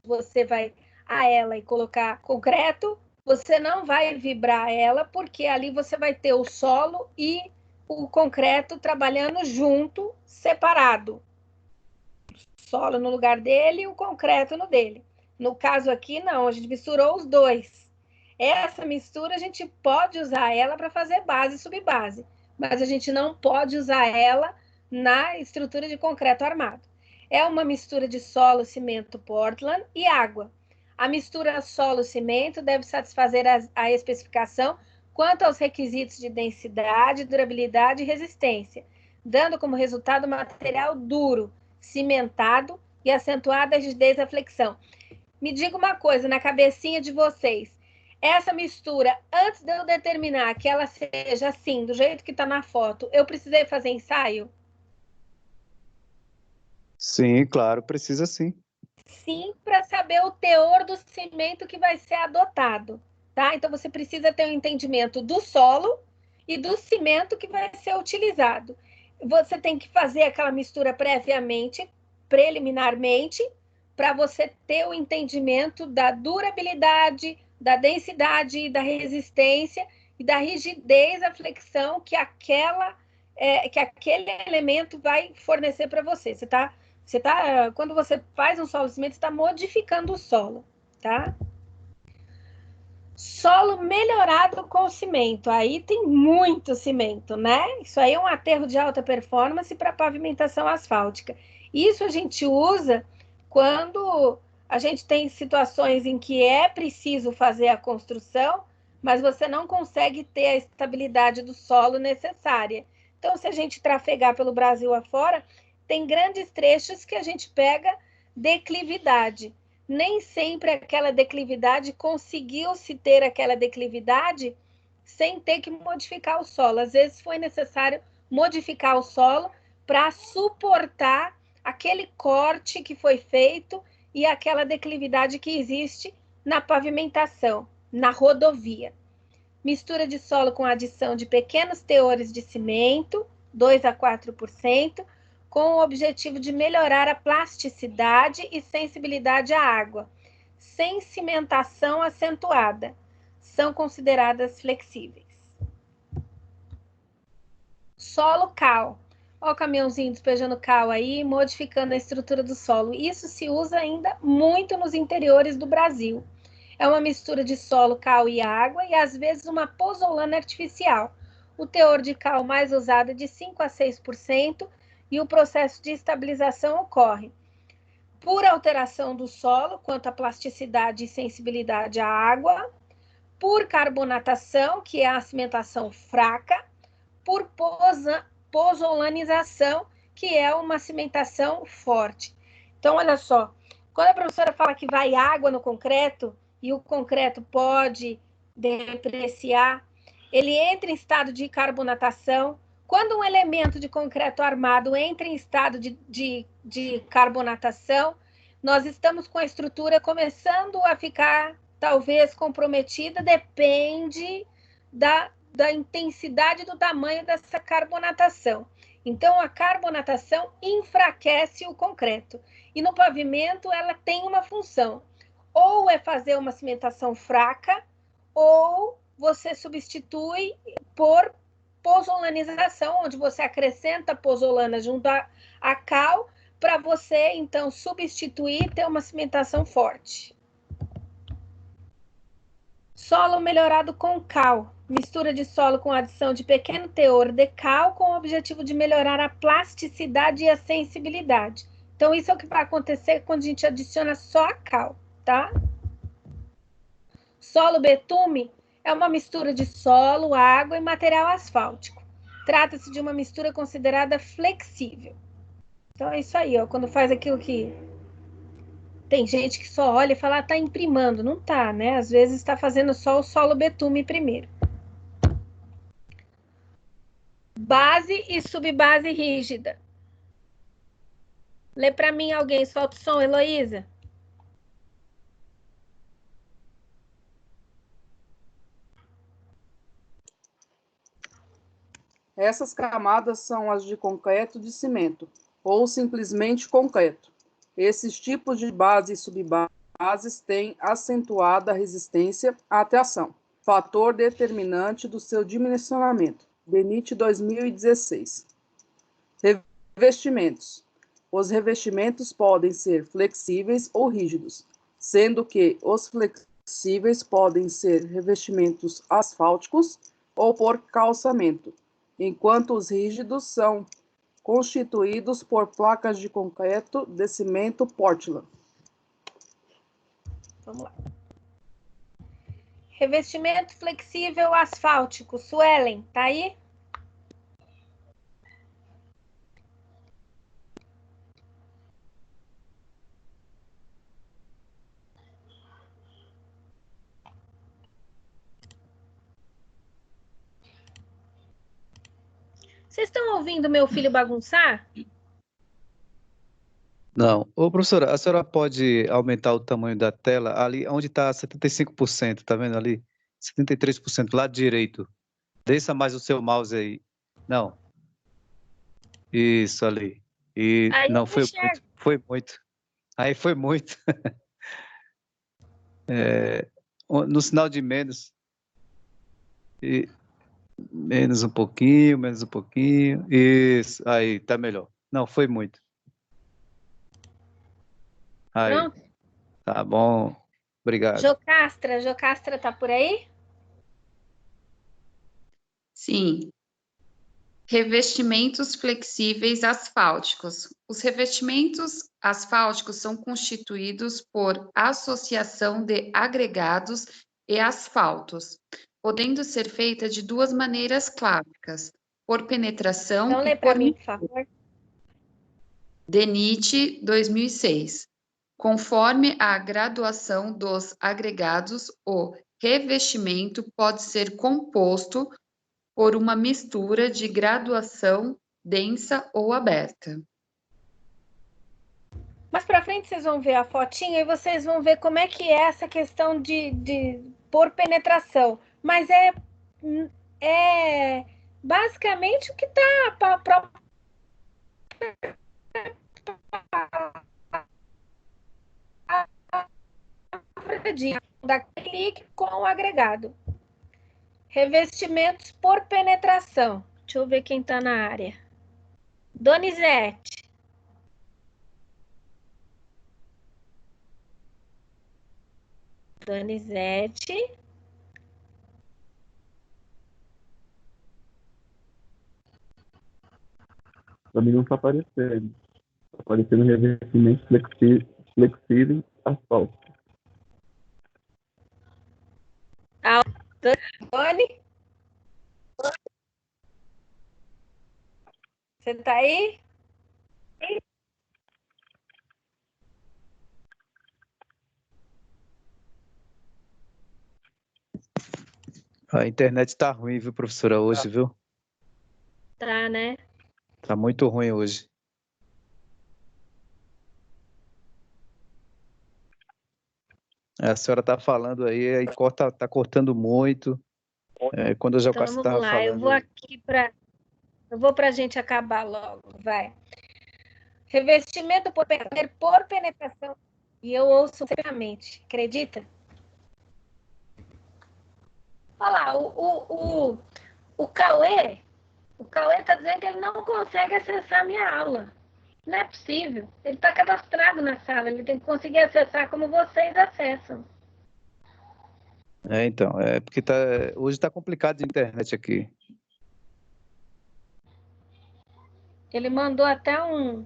Speaker 1: você vai a ela e colocar concreto, você não vai vibrar ela, porque ali você vai ter o solo e o concreto trabalhando junto, separado. O solo no lugar dele e o concreto no dele. No caso aqui, não, a gente misturou os dois. Essa mistura, a gente pode usar ela para fazer base e subbase, mas a gente não pode usar ela na estrutura de concreto armado. É uma mistura de solo, cimento Portland e água. A mistura solo-cimento deve satisfazer a especificação quanto aos requisitos de densidade, durabilidade e resistência, dando como resultado material duro, cimentado e acentuada a rigidez da flexão. Me diga uma coisa, na cabecinha de vocês, essa mistura, antes de eu determinar que ela seja assim, do jeito que está na foto, eu precisei fazer ensaio?
Speaker 4: Sim, claro, precisa sim.
Speaker 1: Sim, para saber o teor do cimento que vai ser adotado, tá? Então, você precisa ter um entendimento do solo e do cimento que vai ser utilizado. Você tem que fazer aquela mistura previamente, preliminarmente, para você ter o entendimento da durabilidade, da densidade, da resistência e da rigidez da flexão que aquele elemento vai fornecer para você. Quando você faz um solo cimento, você está modificando o solo, tá? Solo melhorado com cimento. Aí tem muito cimento, né? Isso aí é um aterro de alta performance para pavimentação asfáltica. Isso a gente usa quando a gente tem situações em que é preciso fazer a construção, mas você não consegue ter a estabilidade do solo necessária. Então, se a gente trafegar pelo Brasil afora, tem grandes trechos que a gente pega declividade. Nem sempre aquela declividade conseguiu-se ter aquela declividade sem ter que modificar o solo. Às vezes foi necessário modificar o solo para suportar aquele corte que foi feito e aquela declividade que existe na pavimentação, na rodovia. Mistura de solo com adição de pequenos teores de cimento, 2 a 4%, com o objetivo de melhorar a plasticidade e sensibilidade à água, sem cimentação acentuada. São consideradas flexíveis. Solo cal. Olha o caminhãozinho despejando cal aí, modificando a estrutura do solo. Isso se usa ainda muito nos interiores do Brasil. É uma mistura de solo, cal e água e, às vezes, uma pozolana artificial. O teor de cal mais usado é de 5 a 6%, e o processo de estabilização ocorre por alteração do solo, quanto à plasticidade e sensibilidade à água, por carbonatação, que é a cimentação fraca, por pozolanização, que é uma cimentação forte. Então, olha só, quando a professora fala que vai água no concreto e o concreto pode depreciar, ele entra em estado de carbonatação. Quando um elemento de concreto armado entra em estado de carbonatação, nós estamos com a estrutura começando a ficar, talvez, comprometida, depende da intensidade do tamanho dessa carbonatação. Então, a carbonatação enfraquece o concreto. E no pavimento, ela tem uma função. Ou é fazer uma cimentação fraca, ou você substitui por pozolanização, onde você acrescenta pozolana junto à cal, para você, então, substituir e ter uma cimentação forte. Solo melhorado com cal. Mistura de solo com adição de pequeno teor de cal com o objetivo de melhorar a plasticidade e a sensibilidade. Então, isso é o que vai acontecer quando a gente adiciona só a cal, tá? Solo betume é uma mistura de solo, água e material asfáltico. Trata-se de uma mistura considerada flexível. Então, é isso aí, ó. Quando faz aquilo que... Tem gente que só olha e fala, tá imprimando. Não tá, né? Às vezes está fazendo só o solo betume primeiro. Base e subbase rígida. Lê para mim alguém, solta o som, Heloísa.
Speaker 6: Essas camadas são as de concreto de cimento, ou simplesmente concreto. Esses tipos de base e subbases têm acentuada resistência à tração, fator determinante do seu dimensionamento. DENIT 2016. Revestimentos. Os revestimentos podem ser flexíveis ou rígidos, sendo que os flexíveis podem ser revestimentos asfálticos ou por calçamento, enquanto os rígidos são constituídos por placas de concreto de cimento Portland.
Speaker 1: Vamos lá. Revestimento flexível asfáltico. Suelen, tá aí? Vocês estão ouvindo meu filho bagunçar?
Speaker 4: Não. Ô, professora, a senhora pode aumentar o tamanho da tela ali onde está 75%, tá vendo ali? 73% lado direito. Desça mais o seu mouse aí. Não. Isso ali. E
Speaker 1: Aí
Speaker 4: não, foi muito. Foi muito. Aí foi muito. No sinal de menos. E menos um pouquinho, menos um pouquinho. Isso. Aí, tá melhor. Não, foi muito. Aí.
Speaker 1: Pronto.
Speaker 4: Tá bom. Obrigado.
Speaker 1: Jocastra tá por aí?
Speaker 3: Sim. Revestimentos flexíveis asfálticos. Os revestimentos asfálticos são constituídos por associação de agregados e asfaltos, podendo ser feita de duas maneiras clássicas, por penetração
Speaker 1: Então, lê para mim, por favor.
Speaker 3: DENIT 2006. Conforme a graduação dos agregados, o revestimento pode ser composto por uma mistura de graduação densa ou aberta.
Speaker 1: Mas para frente vocês vão ver a fotinha e vocês vão ver como é que é essa questão de por penetração. Mas é basicamente o que está para da clique com o agregado. Revestimentos por penetração. Deixa eu ver quem está na área. Donizete. Donizete.
Speaker 7: Para mim não está aparecendo. Está aparecendo revestimento flexível asfáltico.
Speaker 1: Doni? Você está aí?
Speaker 4: A internet tá ruim, viu, professora, hoje, viu?
Speaker 1: Tá, né?
Speaker 4: Tá muito ruim hoje. A senhora tá falando aí corta, tá cortando muito. Quando eu já
Speaker 1: Então
Speaker 4: quase
Speaker 1: vamos
Speaker 4: estava
Speaker 1: lá, eu vou
Speaker 4: falando.
Speaker 1: aqui eu vou para a gente acabar logo, vai. Revestimento por penetração. E eu ouço perfeitamente, acredita? Olha lá, o Cauê está dizendo que ele não consegue acessar a minha aula. Não é possível. Ele está cadastrado na sala, ele tem que conseguir acessar como vocês acessam.
Speaker 4: Então, porque hoje tá complicado de internet aqui.
Speaker 1: Ele mandou até um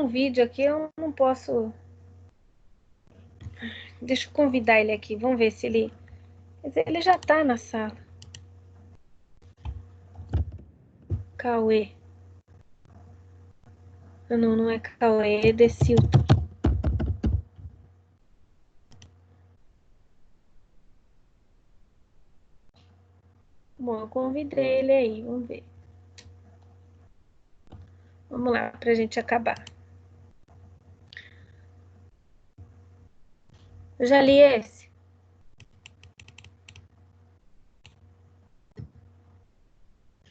Speaker 1: vídeo aqui, eu não posso. Deixa eu convidar ele aqui, vamos ver se ele. Mas ele já está na sala. Cauê. Não, não é Cauê, é Decilton. Bom, eu convidei ele aí, vamos ver. Vamos lá, para a gente acabar. Eu já li esse.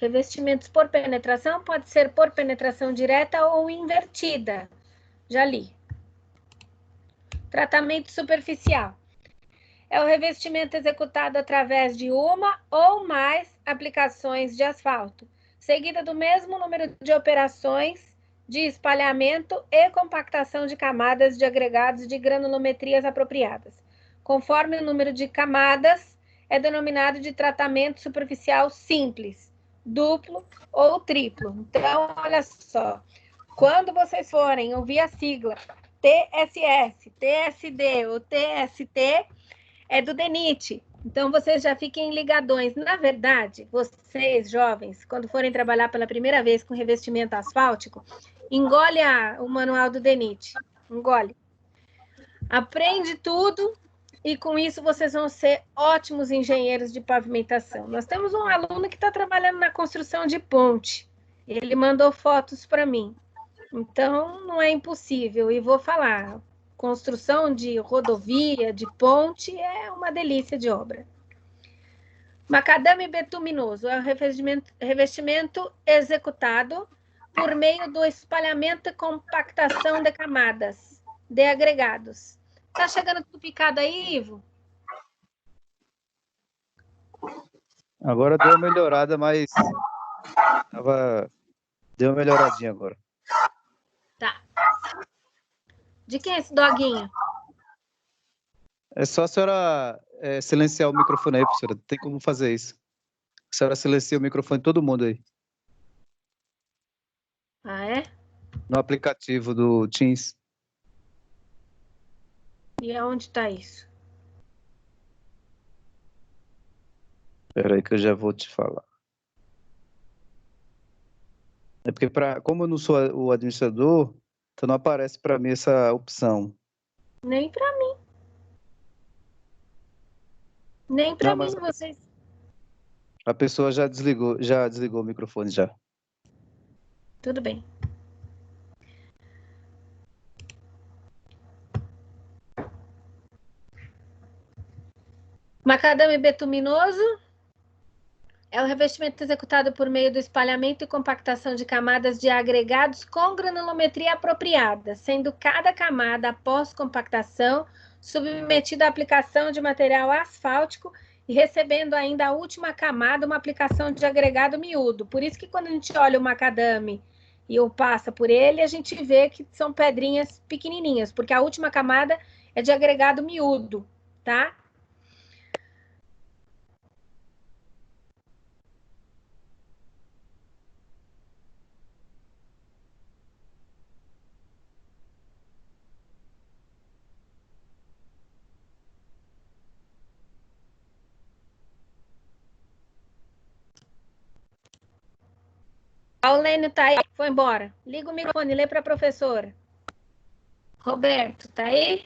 Speaker 1: Revestimentos por penetração pode ser por penetração direta ou invertida. Já li. Tratamento superficial. É o revestimento executado através de uma ou mais aplicações de asfalto, seguida do mesmo número de operações de espalhamento e compactação de camadas de agregados de granulometrias apropriadas. Conforme o número de camadas, é denominado de tratamento superficial simples, duplo ou triplo. Então, olha só, quando vocês forem ouvir a sigla TSS, TSD ou TST, é do DENIT. Então, vocês já fiquem ligadões. Na verdade, vocês, jovens, quando forem trabalhar pela primeira vez com revestimento asfáltico, engole o manual do DENIT. Engole. Aprende tudo e, com isso, vocês vão ser ótimos engenheiros de pavimentação. Nós temos um aluno que está trabalhando na construção de ponte. Ele mandou fotos para mim. Então, não é impossível. E vou falar, construção de rodovia, de ponte, é uma delícia de obra. Macadame betuminoso é o revestimento executado por meio do espalhamento e compactação de camadas, de agregados. Tá chegando tudo picado aí, Ivo?
Speaker 4: Agora deu uma melhorada, mas deu uma melhoradinha agora.
Speaker 1: Tá. De quem é esse doguinho?
Speaker 4: É só a senhora silenciar o microfone aí, professora. Tem como fazer isso. A senhora silencia o microfone de todo mundo aí.
Speaker 1: Ah, é?
Speaker 4: No aplicativo do Teams.
Speaker 1: E aonde está isso?
Speaker 4: Espera aí que eu já vou te falar. É porque, como eu não sou o administrador, então não aparece para mim essa opção.
Speaker 1: Nem para mim. Nem para mim, vocês.
Speaker 4: A pessoa já desligou o microfone já.
Speaker 1: Tudo bem. Macadame betuminoso é o revestimento executado por meio do espalhamento e compactação de camadas de agregados com granulometria apropriada, sendo cada camada, após compactação, submetida à aplicação de material asfáltico e recebendo ainda a última camada, uma aplicação de agregado miúdo. Por isso que quando a gente olha o macadame e o passa por ele, a gente vê que são pedrinhas pequenininhas, porque a última camada é de agregado miúdo, tá? O Lênio tá aí? Foi embora. Liga o microfone, lê para a professora. Roberto, tá aí?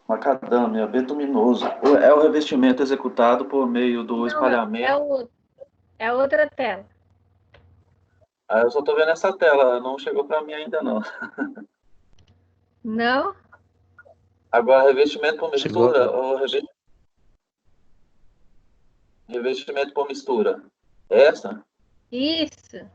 Speaker 8: Macadâmia, betuminoso. É o revestimento executado por meio do espalhamento.
Speaker 1: É outra tela.
Speaker 8: Ah, eu só estou vendo essa tela, não chegou para mim ainda não.
Speaker 1: Não?
Speaker 8: Agora, revestimento por
Speaker 4: Chegou
Speaker 8: mistura,
Speaker 4: agora.
Speaker 8: ou revestimento por mistura. Essa
Speaker 1: Isso.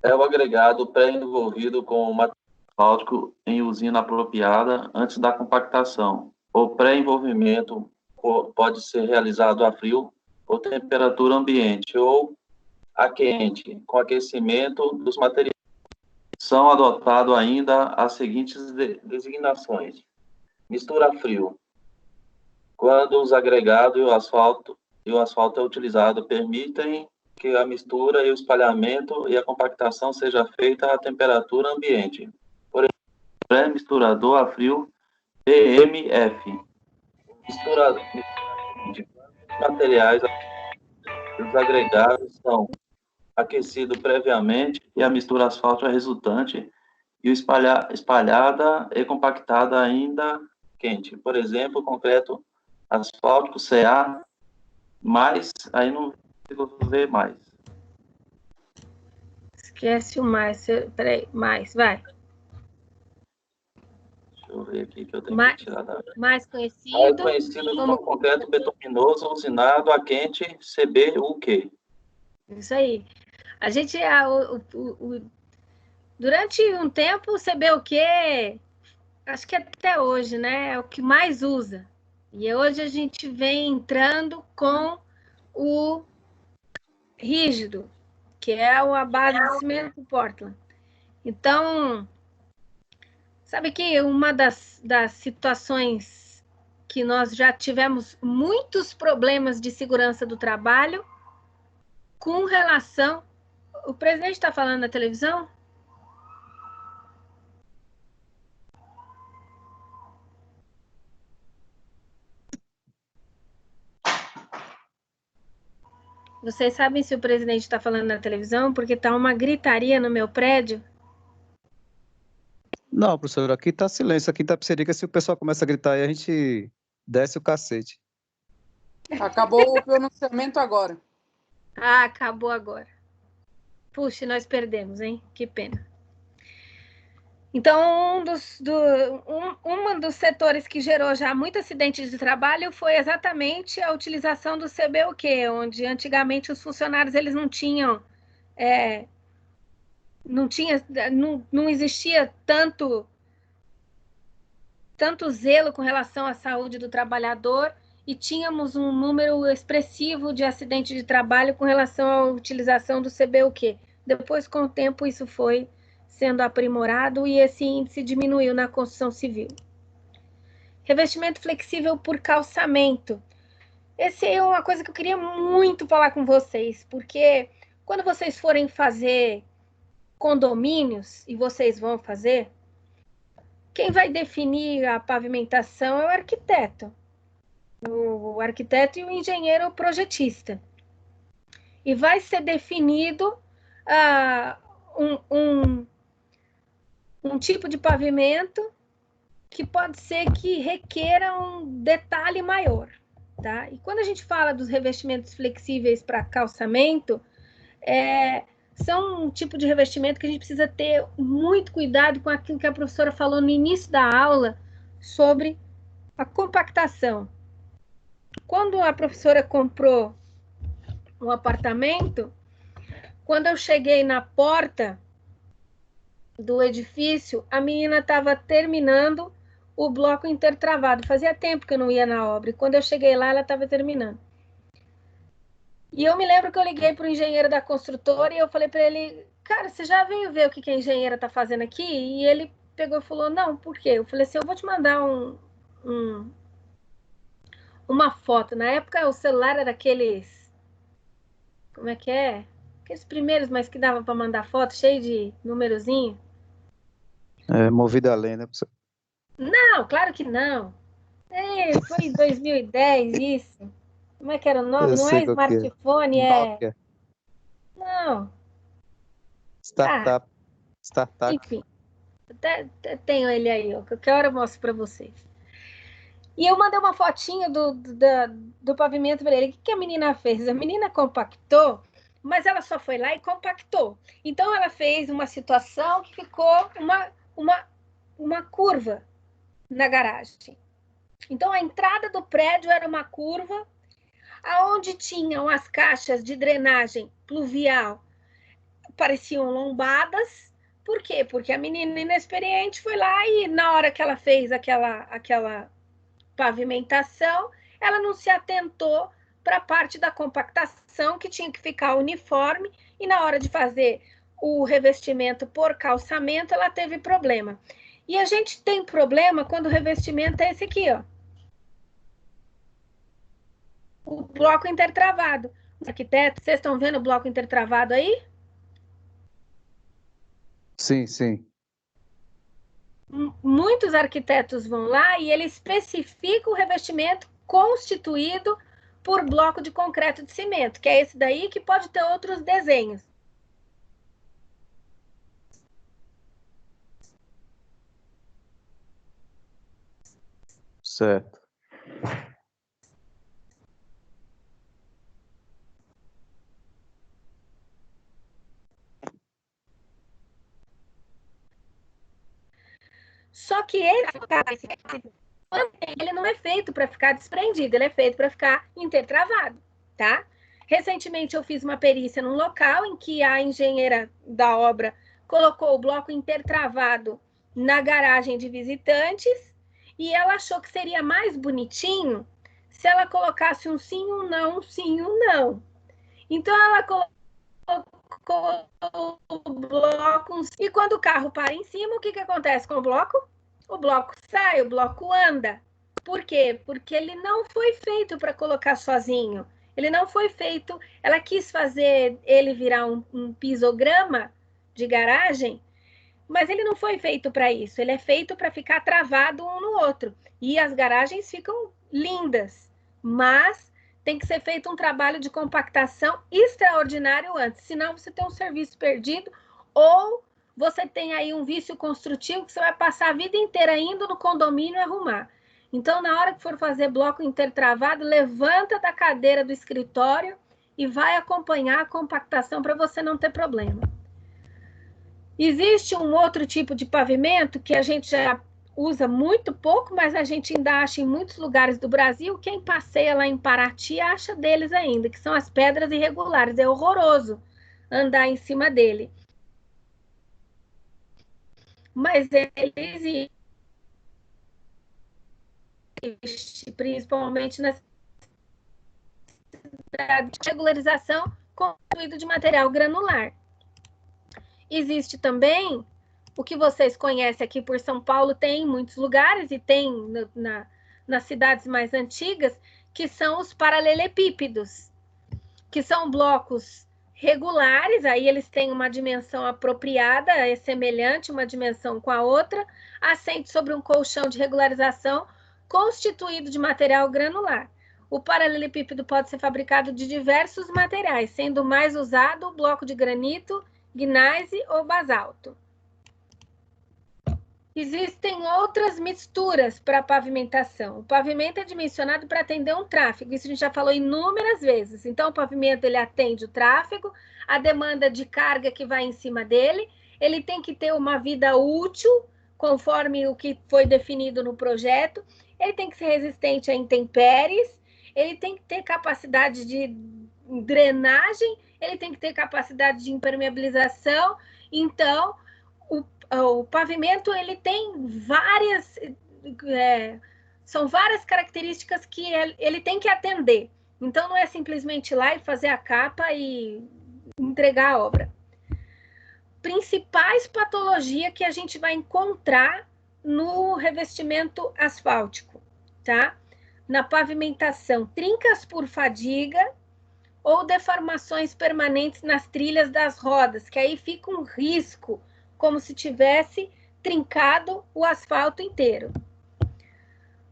Speaker 8: é o agregado pré-envolvido com o material asfáltico em usina apropriada antes da compactação. O pré-envolvimento pode ser realizado a frio ou temperatura ambiente, ou a quente, com aquecimento dos materiais. São adotadas ainda as seguintes designações. Mistura a frio. Quando os agregados e o asfalto é utilizado, permitem que a mistura e o espalhamento e a compactação seja feita a temperatura ambiente. Por exemplo, pré-misturador a frio, PMF. Misturador de materiais, os agregados são aquecidos previamente e a mistura asfáltica resultante e o espalhada e compactada ainda quente. Por exemplo, concreto asfáltico, CA, mais, aí não consigo ver mais.
Speaker 1: Esquece o mais. Peraí, mais, vai.
Speaker 8: Deixa eu ver aqui que eu tenho
Speaker 1: Mais,
Speaker 8: que tirar da...
Speaker 1: mais
Speaker 8: Mais
Speaker 1: conhecido
Speaker 8: conhecido como concreto betuminoso usinado a quente, CBUQ.
Speaker 1: Isso aí. A gente, durante um tempo, o CBUQ, acho que até hoje, né, é o que mais usa. E hoje a gente vem entrando com o rígido, que é a base de cimento Portland. Então, sabe que uma das situações que nós já tivemos muitos problemas de segurança do trabalho com relação... O presidente está falando na televisão? Vocês sabem se o presidente está falando na televisão? Porque está uma gritaria no meu prédio.
Speaker 4: Não, professor, aqui está silêncio, aqui está Tapicerica. Se o pessoal começa a gritar aí, a gente desce o cacete.
Speaker 6: Acabou o pronunciamento agora.
Speaker 1: Ah, acabou agora. Puxa, nós perdemos, hein? Que pena. Então, um dos setores que gerou já muito acidente de trabalho foi exatamente a utilização do CBUQ, onde antigamente os funcionários eles não existia tanto zelo com relação à saúde do trabalhador e tínhamos um número expressivo de acidentes de trabalho com relação à utilização do CBUQ. Depois, com o tempo, isso foi sendo aprimorado e esse índice diminuiu na construção civil. Revestimento flexível por calçamento. Essa é uma coisa que eu queria muito falar com vocês, porque quando vocês forem fazer condomínios, e vocês vão fazer, quem vai definir a pavimentação é o arquiteto. O arquiteto e o engenheiro projetista. E vai ser definido um tipo de pavimento que pode ser que requeira um detalhe maior, tá? E quando a gente fala dos revestimentos flexíveis para calçamento, são um tipo de revestimento que a gente precisa ter muito cuidado com aquilo que a professora falou no início da aula sobre a compactação. Quando a professora comprou um apartamento, quando eu cheguei na porta do edifício, a menina estava terminando o bloco intertravado. Fazia tempo que eu não ia na obra. E quando eu cheguei lá, ela estava terminando. E eu me lembro que eu liguei para o engenheiro da construtora e eu falei para ele, cara, você já veio ver o que a engenheira está fazendo aqui? E ele pegou e falou, não, por quê? Eu falei assim, eu vou te mandar uma foto. Na época, o celular era aqueles... Como é que é? Aqueles primeiros, mas que dava para mandar foto, cheio de númerozinho.
Speaker 4: Movida a lei, né, professor?
Speaker 1: Não, claro que não. Foi em 2010 isso. Como é que era o nome?
Speaker 4: Eu
Speaker 1: Não
Speaker 4: sei
Speaker 1: é
Speaker 4: qual que é.
Speaker 1: smartphone, é...
Speaker 4: Nokia.
Speaker 1: Não.
Speaker 4: Startup. Startup.
Speaker 1: Enfim, tenho ele aí, ó. Qualquer hora eu mostro para vocês. E eu mandei uma fotinha do pavimento para ele. O que a menina fez? A menina compactou, mas ela só foi lá e compactou. Então, ela fez uma situação que ficou uma curva na garagem. Então, a entrada do prédio era uma curva, aonde tinham as caixas de drenagem pluvial, pareciam lombadas. Por quê? Porque a menina inexperiente foi lá e, na hora que ela fez aquela pavimentação, ela não se atentou para a parte da compactação, que tinha que ficar uniforme, e na hora de fazer o revestimento por calçamento, ela teve problema. E a gente tem problema quando o revestimento é esse aqui, ó. O bloco intertravado. Os arquitetos, vocês estão vendo o bloco intertravado aí?
Speaker 4: Sim, sim.
Speaker 1: Muitos arquitetos vão lá e ele especifica o revestimento constituído por bloco de concreto de cimento, que é esse daí, que pode ter outros desenhos.
Speaker 4: Certo.
Speaker 1: Só que ele não é feito para ficar desprendido, ele é feito para ficar intertravado, tá? Recentemente eu fiz uma perícia num local em que a engenheira da obra colocou o bloco intertravado na garagem de visitantes e ela achou que seria mais bonitinho se ela colocasse um sim, um não, um sim, um não. Então ela colocou o bloco, e quando o carro para em cima, o que acontece com o bloco? O bloco sai, o bloco anda. Por quê? Porque ele não foi feito para colocar sozinho. Ele não foi feito... Ela quis fazer ele virar um pisograma de garagem, mas ele não foi feito para isso. Ele é feito para ficar travado um no outro. E as garagens ficam lindas, mas tem que ser feito um trabalho de compactação extraordinário antes, senão você tem um serviço perdido ou você tem aí um vício construtivo que você vai passar a vida inteira indo no condomínio arrumar. Então, na hora que for fazer bloco intertravado, levanta da cadeira do escritório e vai acompanhar a compactação para você não ter problema. Existe um outro tipo de pavimento que a gente já usa muito pouco, mas a gente ainda acha em muitos lugares do Brasil. Quem passeia lá em Paraty acha deles ainda, que são as pedras irregulares. É horroroso andar em cima dele. Mas ele existe, principalmente na cidade de regularização construído de material granular. Existe também o que vocês conhecem aqui por São Paulo, tem em muitos lugares e tem nas cidades mais antigas, que são os paralelepípedos, que são blocos regulares, aí eles têm uma dimensão apropriada, é semelhante uma dimensão com a outra, assente sobre um colchão de regularização constituído de material granular. O paralelepípedo pode ser fabricado de diversos materiais, sendo mais usado o bloco de granito, gneiss ou basalto. Existem outras misturas para pavimentação. O pavimento é dimensionado para atender um tráfego, isso a gente já falou inúmeras vezes. Então, o pavimento ele atende o tráfego, a demanda de carga que vai em cima dele, ele tem que ter uma vida útil, conforme o que foi definido no projeto, ele tem que ser resistente a intempéries, ele tem que ter capacidade de drenagem, ele tem que ter capacidade de impermeabilização. Então, o pavimento ele tem várias, são várias características que ele tem que atender. Então, não é simplesmente ir lá e fazer a capa e entregar a obra. Principais patologias que a gente vai encontrar no revestimento asfáltico, tá? Na pavimentação, trincas por fadiga ou deformações permanentes nas trilhas das rodas, que aí fica um risco, como se tivesse trincado o asfalto inteiro.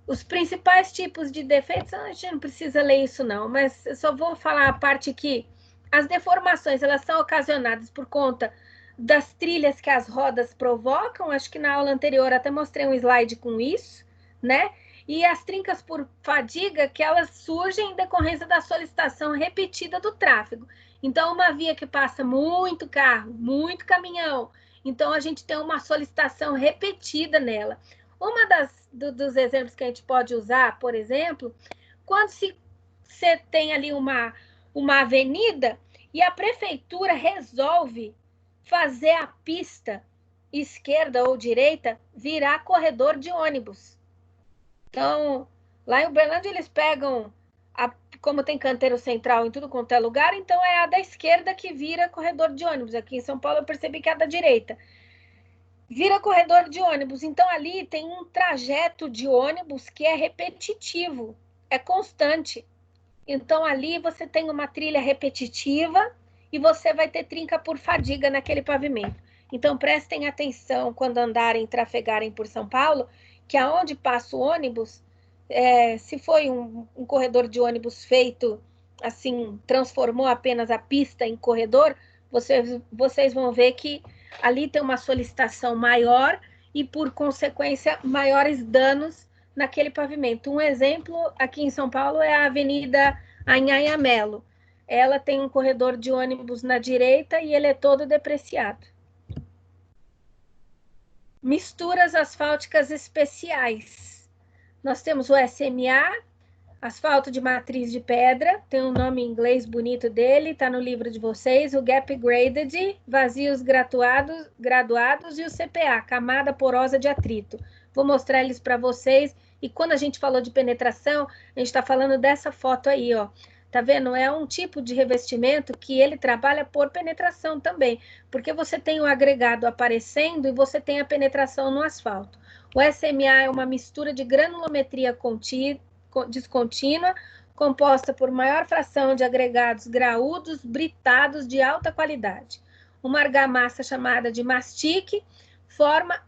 Speaker 1: Os principais tipos de defeitos, a gente não precisa ler isso não, mas eu só vou falar a parte que as deformações, elas são ocasionadas por conta das trilhas que as rodas provocam, acho que na aula anterior até mostrei um slide com isso, né? E as trincas por fadiga, que elas surgem em decorrência da solicitação repetida do tráfego. Então, uma via que passa muito carro, muito caminhão, então a gente tem uma solicitação repetida nela. Uma dos exemplos que a gente pode usar, por exemplo, quando você tem ali uma avenida e a prefeitura resolve fazer a pista esquerda ou direita virar corredor de ônibus. Então, lá em Uberlândia eles pegam, como tem canteiro central em tudo quanto é lugar, então é a da esquerda que vira corredor de ônibus. Aqui em São Paulo eu percebi que é a da direita. Vira corredor de ônibus. Então, ali tem um trajeto de ônibus que é repetitivo, é constante. Então, ali você tem uma trilha repetitiva e você vai ter trinca por fadiga naquele pavimento. Então, prestem atenção quando andarem, trafegarem por São Paulo, que aonde passa o ônibus, se foi um corredor de ônibus feito, assim, transformou apenas a pista em corredor, vocês vão ver que ali tem uma solicitação maior e, por consequência, maiores danos naquele pavimento. Um exemplo aqui em São Paulo é a Avenida Anhanha-Melo. Ela tem um corredor de ônibus na direita e ele é todo depreciado. Misturas asfálticas especiais. Nós temos o SMA, asfalto de matriz de pedra, tem um nome em inglês bonito dele, está no livro de vocês, o Gap Graded, vazios graduados e o CPA, camada porosa de atrito. Vou mostrar eles para vocês, e quando a gente falou de penetração, a gente está falando dessa foto aí, ó. Tá vendo? É um tipo de revestimento que ele trabalha por penetração também, porque você tem o agregado aparecendo e você tem a penetração no asfalto. O SMA é uma mistura de granulometria descontínua, composta por maior fração de agregados graúdos, britados de alta qualidade. Uma argamassa chamada de mastique,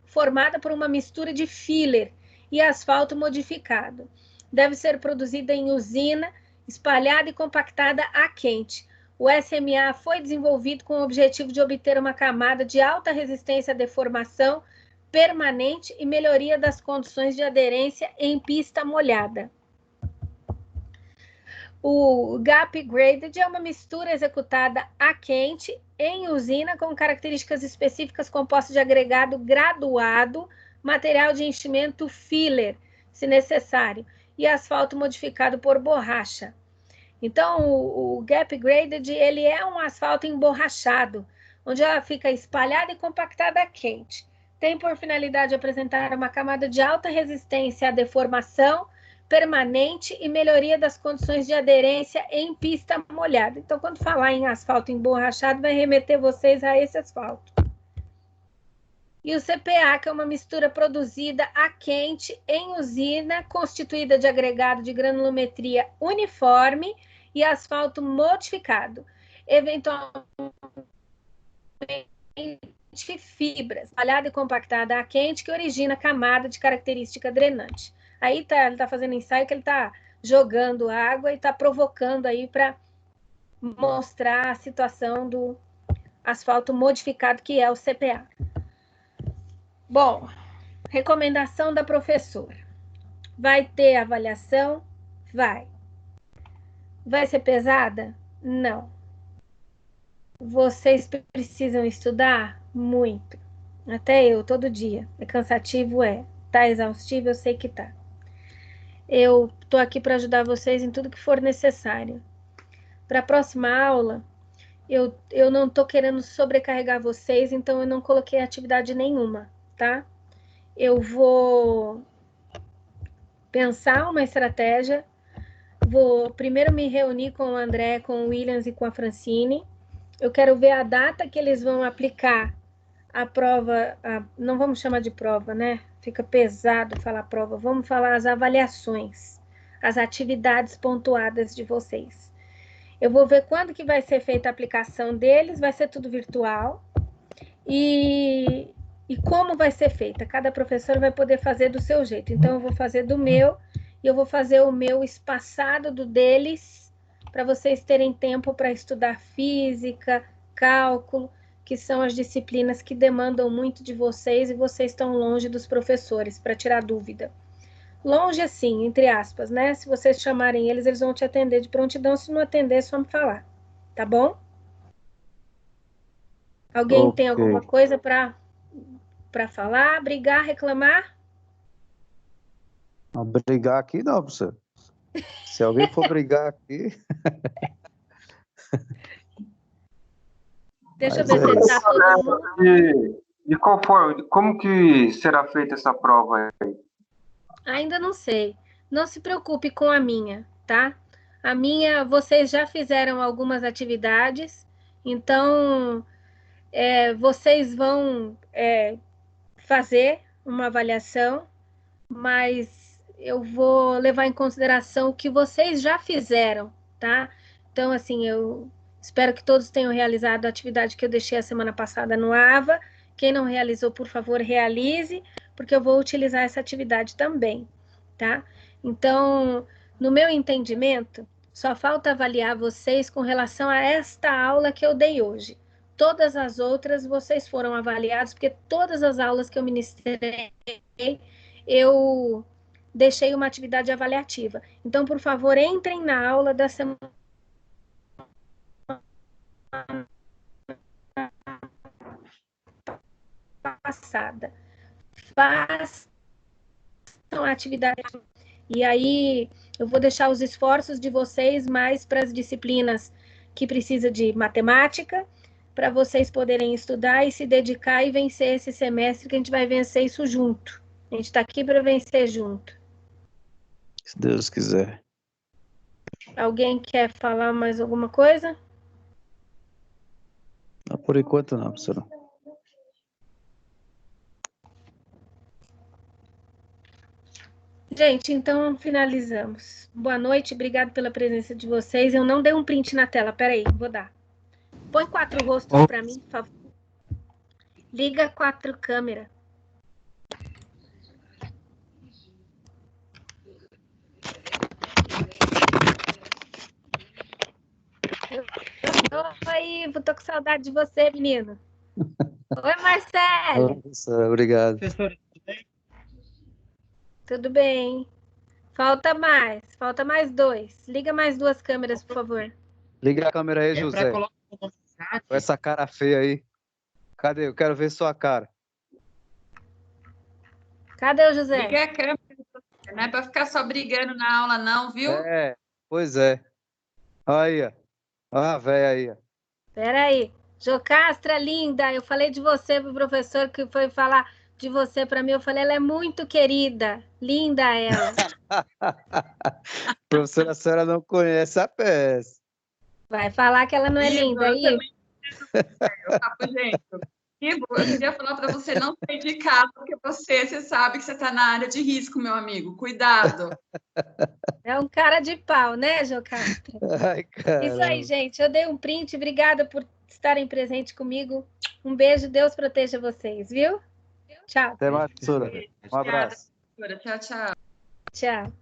Speaker 1: formada por uma mistura de filler e asfalto modificado. Deve ser produzida em usina, espalhada e compactada a quente. O SMA foi desenvolvido com o objetivo de obter uma camada de alta resistência à deformação permanente e melhoria das condições de aderência em pista molhada. O Gap Graded é uma mistura executada a quente em usina com características específicas composta de agregado graduado, material de enchimento filler, se necessário, e asfalto modificado por borracha. Então, o Gap Graded, ele é um asfalto emborrachado, onde ela fica espalhada e compactada a quente. Tem por finalidade apresentar uma camada de alta resistência à deformação permanente e melhoria das condições de aderência em pista molhada. Então, quando falar em asfalto emborrachado, vai remeter vocês a esse asfalto. E o CPA, que é uma mistura produzida a quente em usina, constituída de agregado de granulometria uniforme e asfalto modificado, eventualmente fibras, espalhada e compactada a quente, que origina camada de característica drenante. Aí ele está fazendo ensaio que ele está jogando água e está provocando aí para mostrar a situação do asfalto modificado, que é o CPA. Bom, recomendação da professora. Vai ter avaliação? Vai. Vai ser pesada? Não. Vocês precisam estudar? Muito. Até eu, todo dia. É cansativo? É. Tá exaustivo? Eu sei que tá. Eu tô aqui para ajudar vocês em tudo que for necessário. Para a próxima aula, eu não tô querendo sobrecarregar vocês, então eu não coloquei atividade nenhuma, tá? Eu vou pensar uma estratégia, vou primeiro me reunir com o André, com o Williams e com a Francine. Eu quero ver a data que eles vão aplicar a prova, não vamos chamar de prova, né? Fica pesado falar prova, vamos falar as avaliações, as atividades pontuadas de vocês. Eu vou ver quando que vai ser feita a aplicação deles, vai ser tudo virtual. E e como vai ser feita. Cada professor vai poder fazer do seu jeito. Então, eu vou fazer do meu e eu vou fazer o meu espaçado do deles, para vocês terem tempo para estudar física, cálculo, que são as disciplinas que demandam muito de vocês e vocês estão longe dos professores, para tirar dúvida. Longe assim, entre aspas, né? Se vocês chamarem eles, eles vão te atender de prontidão. Se não atender, é só me falar. Tá bom? Alguém tem alguma coisa para falar, brigar, reclamar?
Speaker 4: Não, brigar aqui não, professor. Se alguém for brigar aqui...
Speaker 1: Deixa eu ver se está todo mundo...
Speaker 5: E como que será feita essa prova aí?
Speaker 1: Ainda não sei. Não se preocupe com a minha, tá? A minha, vocês já fizeram algumas atividades, então vocês vão fazer uma avaliação, mas eu vou levar em consideração o que vocês já fizeram, tá? Então, assim, eu espero que todos tenham realizado a atividade que eu deixei a semana passada no AVA. Quem não realizou, por favor, realize, porque eu vou utilizar essa atividade também, tá? Então, no meu entendimento, só falta avaliar vocês com relação a esta aula que eu dei hoje. Todas as outras vocês foram avaliados, porque todas as aulas que eu ministrei, eu deixei uma atividade avaliativa. Então, por favor, entrem na aula da semana passada. Façam a atividade. E aí, eu vou deixar os esforços de vocês mais para as disciplinas que precisam de matemática, para vocês poderem estudar e se dedicar e vencer esse semestre, que a gente vai vencer isso junto. A gente está aqui para vencer junto.
Speaker 4: Se Deus quiser.
Speaker 1: Alguém quer falar mais alguma coisa?
Speaker 4: Não, por enquanto não, professor.
Speaker 1: Gente, então finalizamos. Boa noite, obrigado pela presença de vocês. Eu não dei um print na tela, peraí, vou dar. Põe 4 rostos para mim, por favor. Liga 4 câmeras. Oi, Ivo, tô com saudade de você, menino. Oi, Marcelo.
Speaker 4: Oi, professor, obrigado.
Speaker 9: Professor, tudo bem?
Speaker 1: Tudo bem. Falta mais 2. Liga mais 2 câmeras, por favor.
Speaker 4: Liga a câmera aí, José. Com essa cara feia aí. Cadê? Eu quero ver sua cara.
Speaker 1: Cadê o José?
Speaker 3: Liga a câmera. Não é para ficar só brigando na aula, não, viu?
Speaker 4: Pois é. Aí, ó. Ah, velho aí, ó.
Speaker 1: Peraí. Jocastra, linda, eu falei de você pro professor que foi falar de você para mim. Eu falei, ela é muito querida. Linda ela.
Speaker 4: Professora, a senhora não conhece a peça.
Speaker 1: Vai falar que ela não é linda aí?
Speaker 3: Ivo, eu queria falar para você não sair de casa, porque você sabe que você está na área de risco, meu amigo. Cuidado.
Speaker 1: É um cara de pau, né, Jocastra?
Speaker 4: Ai, caramba.
Speaker 1: Isso aí, gente. Eu dei um print. Obrigada por estarem presentes comigo. Um beijo. Deus proteja vocês, viu? Tchau.
Speaker 4: Até mais, professora. Um abraço.
Speaker 3: Tchau, tchau.
Speaker 1: Tchau.